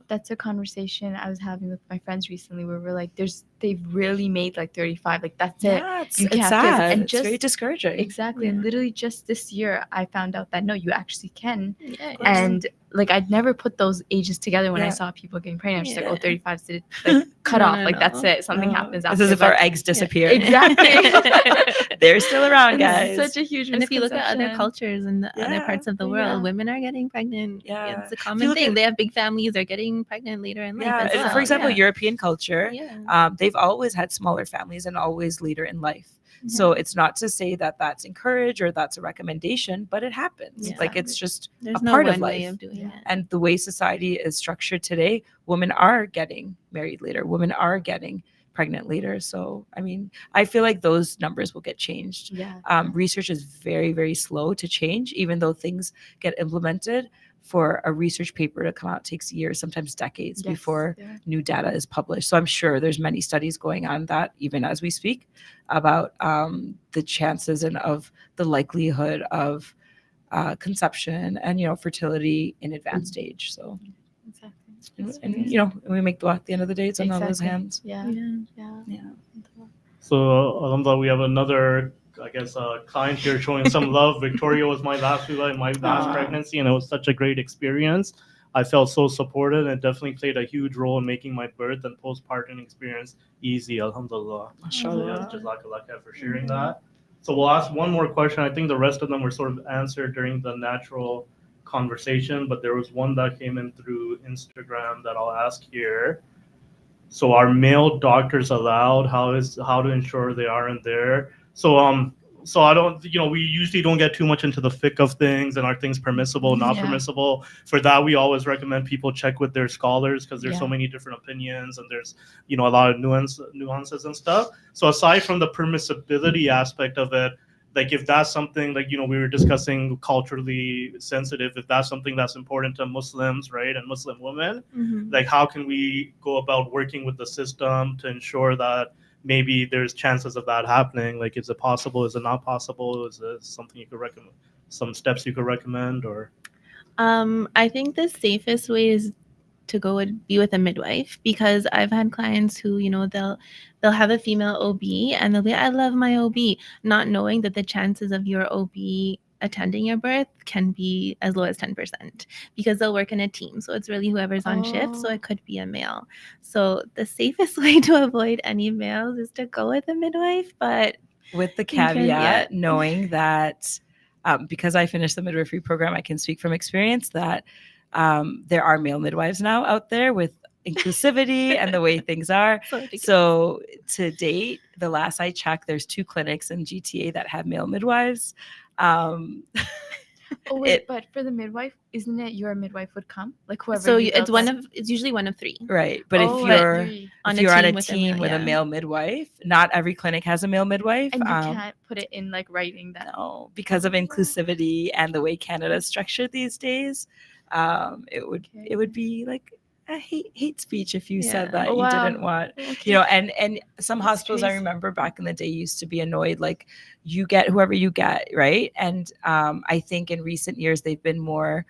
Speaker 1: That's a conversation I was having with my friends recently, where we're like, they've really made like 35, like that's it.
Speaker 3: It's sad. And it's very discouraging.
Speaker 1: Exactly. And literally just this year, I found out that no, you actually can. And like, I'd never put those ages together when I saw people getting pregnant. I'm just like, oh, 35 is like cut off. Like, that's it. Something happens after.
Speaker 3: It's as if our eggs disappear.
Speaker 1: Exactly.
Speaker 3: They're still around, guys.
Speaker 1: It's such a huge
Speaker 2: And if you look at other cultures and the other parts of the world, women are getting pregnant. It's a common thing. They have big families. They're getting pregnant later in life as well.
Speaker 3: For example, European culture, they've always had smaller families and always later in life. So it's not to say that that's encouraged or that's a recommendation, but it happens. Like, it's just a part of life.
Speaker 2: Way of doing it.
Speaker 3: And the way society is structured today, women are getting married later. Women are getting pregnant later. So, I mean, I feel like those numbers will get changed. Research is very, very slow to change, even though things get implemented. For a research paper to come out takes years, sometimes decades before new data is published. So I'm sure there's many studies going on that even as we speak about the chances and of the likelihood of conception and, fertility in advanced age. So and we make dua at the end of the day. It's on all those hands.
Speaker 4: So alhamdulillah, we have another, I guess, client here showing some love. Victoria was my last doula in my last pregnancy, and it was such a great experience. I felt so supported, and it definitely played a huge role in making my birth and postpartum experience easy. Alhamdulillah.
Speaker 3: Mashallah.
Speaker 4: Jazakallah khair for sharing that. So we'll ask one more question. I think the rest of them were sort of answered during the natural conversation, but there was one that came in through Instagram that I'll ask here. So are male doctors allowed? How to ensure they aren't there? So I don't, we usually don't get too much into the fiqh of things and are things permissible, not permissible. For that, we always recommend people check with their scholars, because there's so many different opinions and there's, a lot of nuances and stuff. So aside from the permissibility aspect of it, like if that's something like, we were discussing culturally sensitive, if that's something that's important to Muslims, right, and Muslim women, like how can we go about working with the system to ensure that maybe there's chances of that happening? Like, is it possible? Is it not possible? Is it something you could recommend? Some steps you could recommend? Or
Speaker 2: I think the safest way is to go and be with a midwife, because I've had clients who, they'll have a female OB and they'll be, I love my OB, not knowing that the chances of your OB attending your birth can be as low as 10%, because they'll work in a team. So it's really whoever's on shift. So it could be a male. So the safest way to avoid any males is to go with a midwife, but
Speaker 3: with the caveat, knowing that because I finished the midwifery program, I can speak from experience that there are male midwives now out there with inclusivity and the way things are. So to date, the last I checked, there's 2 clinics in GTA that have male midwives.
Speaker 1: But for the midwife, isn't it your midwife would come? Like whoever.
Speaker 2: So it's usually one of 3.
Speaker 3: Right. But if you're on a team with a male midwife, not every clinic has a male midwife.
Speaker 1: And you can't put it in like writing that.
Speaker 3: No, because of inclusivity and the way Canada is structured these days, it would be like a hate speech if you said that you didn't want, and some hospitals, I remember back in the day, used to be annoyed, like, you get whoever you get, right? And I think in recent years they've been more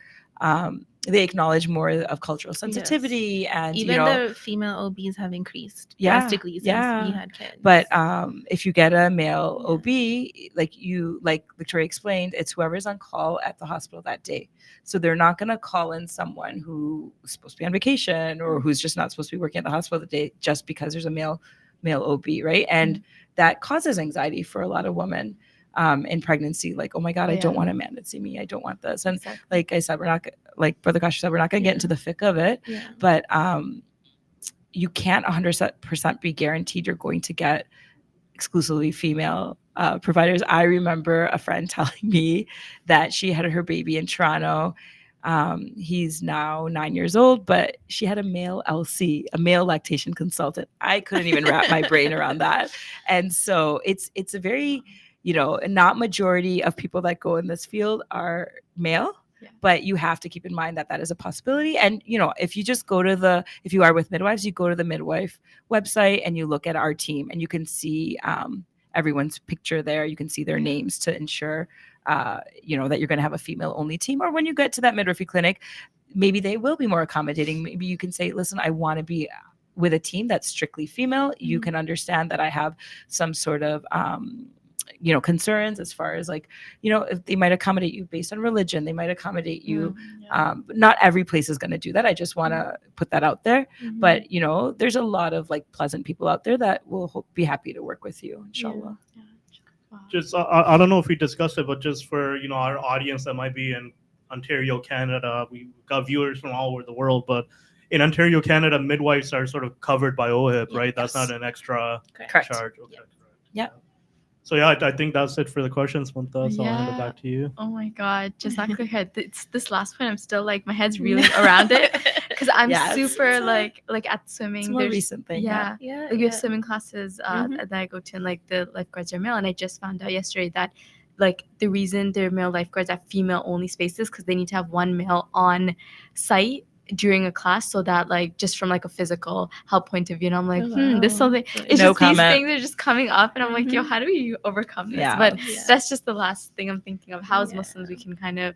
Speaker 3: they acknowledge more of cultural sensitivity, and
Speaker 2: even the female OBs have increased drastically since we had kids.
Speaker 3: But if you get a male OB, like Victoria explained, it's whoever's on call at the hospital that day. So they're not going to call in someone who's supposed to be on vacation or who's just not supposed to be working at the hospital that day just because there's a male OB, right? And that causes anxiety for a lot of women. in pregnancy, like, oh my God,
Speaker 1: Oh,
Speaker 3: I don't
Speaker 1: yeah.
Speaker 3: want a man to see me. I don't want this. And
Speaker 1: Exactly.
Speaker 3: like I said, we're not, like Brother Kashi said, we're not going to get into the thick of it,
Speaker 2: Yeah.
Speaker 3: but you can't 100% be guaranteed you're going to get exclusively female providers. I remember a friend telling me that she had her baby in Toronto. He's now 9 years old, but she had a male LC, a male lactation consultant. I couldn't even wrap my brain around that. And so it's a very, not majority of people that go in this field are male.
Speaker 1: Yeah.
Speaker 3: But you have to keep in mind that is a possibility. And, if you just go to if you are with midwives, you go to the midwife website and you look at our team and you can see everyone's picture there. You can see their names to ensure, that you're going to have a female only team. Or when you get to that midwifery clinic, maybe they will be more accommodating. Maybe you can say, listen, I want to be with a team that's strictly female. Mm-hmm. You can understand that I have some sort of, concerns as far as like, if they might accommodate you based on religion, they might accommodate you. But not every place is going to do that. I just want to put that out there. Mm-hmm. But, there's a lot of like pleasant people out there that will be happy to work with you, inshallah.
Speaker 1: Yeah. Wow.
Speaker 4: Just, I don't know if we discussed it, but just for, our audience that might be in Ontario, Canada, we got viewers from all over the world, but in Ontario, Canada, midwives are sort of covered by OHIP, right? That's not an extra charge. Okay.
Speaker 3: Yeah.
Speaker 4: So yeah, I think that's it for the questions, Munta. So I'll hand it back to you.
Speaker 1: Oh my God, Jazakallah khair. It's this last one. I'm still like my head's reeling around it because I'm super like at swimming.
Speaker 3: It's a more recent thing.
Speaker 1: Yeah. Like we have swimming classes that I go to, and like the lifeguards are male. And I just found out yesterday that like the reason they're male lifeguards at female only spaces because they need to have one male on site during a class, so that like just from like a physical help point of view, and I'm like, this something. It's
Speaker 3: no
Speaker 1: just
Speaker 3: comment.
Speaker 1: These things are just coming up, and I'm like, yo, how do we overcome this?
Speaker 3: Yeah.
Speaker 1: But that's just the last thing I'm thinking of. How as Muslims we can kind of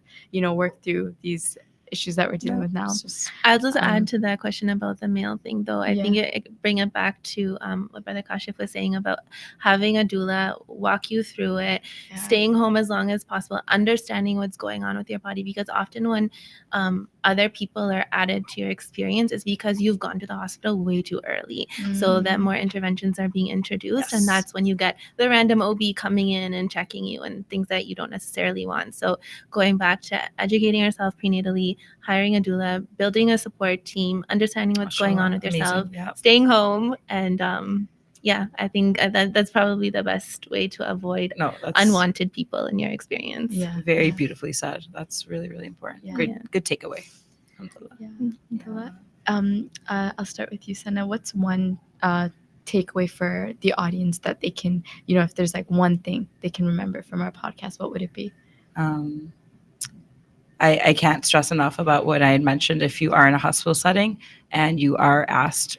Speaker 1: work through these issues that we're dealing with now.
Speaker 2: I'll just add to that question about the male thing, though. I think it bring it back to what Brother Kashif was saying about having a doula walk you through it, staying home as long as possible, understanding what's going on with your body, because often when other people are added to your experience is because you've gone to the hospital way too early, so that more interventions are being introduced, and that's when you get the random OB coming in and checking you and things that you don't necessarily want. So going back to educating yourself prenatally, hiring a doula, building a support team, understanding what's going on with yourself, staying home, and I think that's probably the best way to avoid unwanted people in your experience.
Speaker 3: Very beautifully said. That's really, really important. Good takeaway.
Speaker 1: I'll start with you, Sanna. What's one takeaway for the audience that they can, if there's like one thing they can remember from our podcast, what would it be?
Speaker 3: I can't stress enough about what I had mentioned. If you are in a hospital setting and you are asked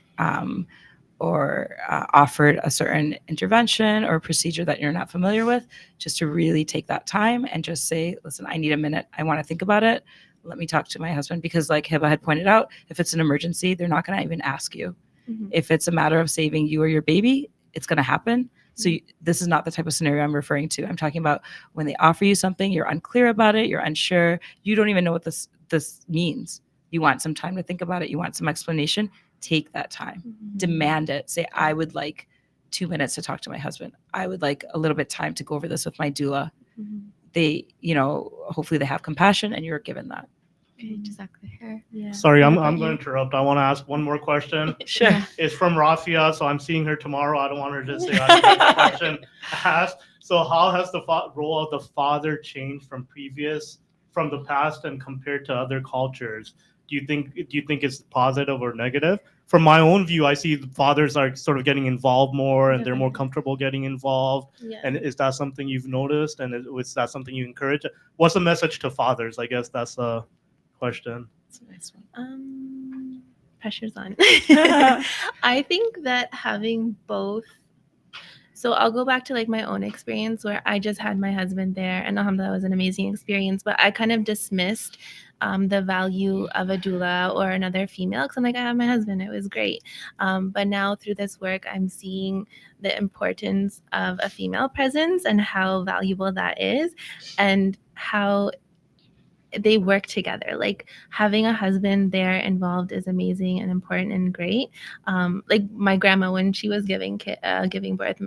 Speaker 3: or offered a certain intervention or procedure that you're not familiar with, just to really take that time and just say, listen, I need a minute. I want to think about it. Let me talk to my husband, because like Hiba had pointed out, if it's an emergency, they're not going to even ask you. Mm-hmm. If it's a matter of saving you or your baby, it's going to happen. So this is not the type of scenario I'm referring to. I'm talking about when they offer you something, you're unclear about it, you're unsure, you don't even know what this means. You want some time to think about it. You want some explanation. Take that time. Mm-hmm. Demand it. Say, I would like 2 minutes to talk to my husband. I would like a little bit time to go over this with my doula. Mm-hmm. They, hopefully they have compassion and you're given that.
Speaker 1: Okay, exactly.
Speaker 4: Sorry, I'm going to interrupt. I want to ask one more question.
Speaker 3: Sure.
Speaker 4: It's from Rafia, so I'm seeing her tomorrow. I don't want her to say I didn't get the question asked. So how has the role of the father changed from the past and compared to other cultures? Do you think it's positive or negative? From my own view, I see the fathers are sort of getting involved more and they're more comfortable getting involved. Yeah. And is that something you've noticed? And is that something you encourage? What's the message to fathers? I guess that's a question.
Speaker 3: That's a nice one.
Speaker 2: Pressure's on. I think that having both. So I'll go back to like my own experience where I just had my husband there, and alhamdulillah, it was an amazing experience. But I kind of dismissed the value of a doula or another female because I'm like, I have my husband, it was great. But now through this work, I'm seeing the importance of a female presence and how valuable that is, and how they work together. Like having a husband there involved is amazing and important and great. Like my grandma, when she was giving birth,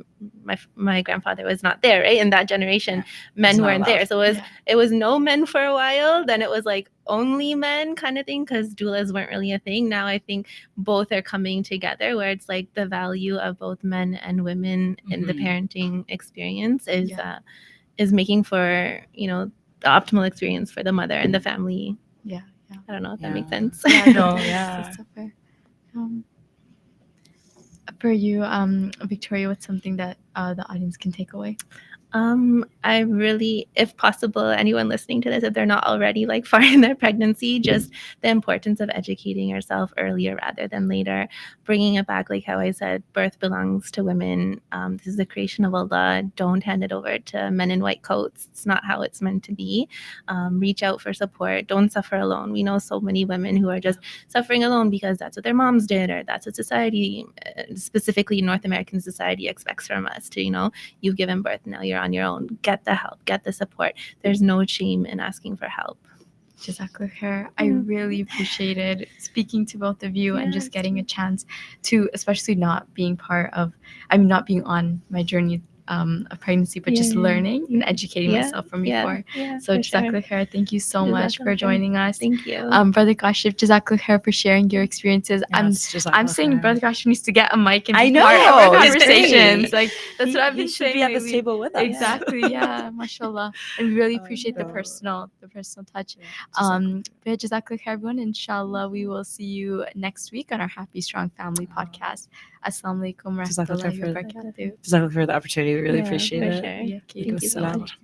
Speaker 2: my grandfather was not there, right? In that generation, men weren't there. So it was no men for a while. Then it was like only men kind of thing, because doulas weren't really a thing. Now I think both are coming together, where it's like the value of both men and women in the parenting experience is making for, you know, the optimal experience for the mother and the family.
Speaker 1: Yeah.
Speaker 2: I don't know if that makes sense.
Speaker 1: That's so fair. For you, Victoria, what's something that the audience can take away?
Speaker 2: I really, if possible, anyone listening to this, if they're not already like far in their pregnancy, just the importance of educating yourself earlier rather than later, bringing it back, like how I said, birth belongs to women. This is the creation of Allah. Don't hand it over to men in white coats. It's not how it's meant to be. Reach out for support. Don't suffer alone. We know so many women who are just suffering alone because that's what their moms did, or that's what society, specifically North American society, expects from us to, you know, you've given birth, now you're on your own. Get the help, get the support. There's no shame in asking for help.
Speaker 1: Jazakallah khair. I really appreciated speaking to both of you and just getting a chance to, especially not being on my journey of pregnancy, but just learning and educating myself from before. So Jazakallah khair, thank you so much for joining us.
Speaker 2: Thank you.
Speaker 1: Brother Kashif, Jazakallah khair for sharing your experiences. I'm saying Brother Kashif needs to get a mic and be part of our conversations. Like that's what I've been saying.
Speaker 3: He should be at this table with us.
Speaker 1: Exactly, mashallah. And we really appreciate the personal touch. But Jazakallah khair, everyone. Inshallah, we will see you next week on our Happy Strong Family podcast. Assalamu alaikum wa rahmatullahi wa barakatuh.
Speaker 3: Jazakallah for the opportunity. We really appreciate it.
Speaker 2: Sure.
Speaker 1: Thank you so much.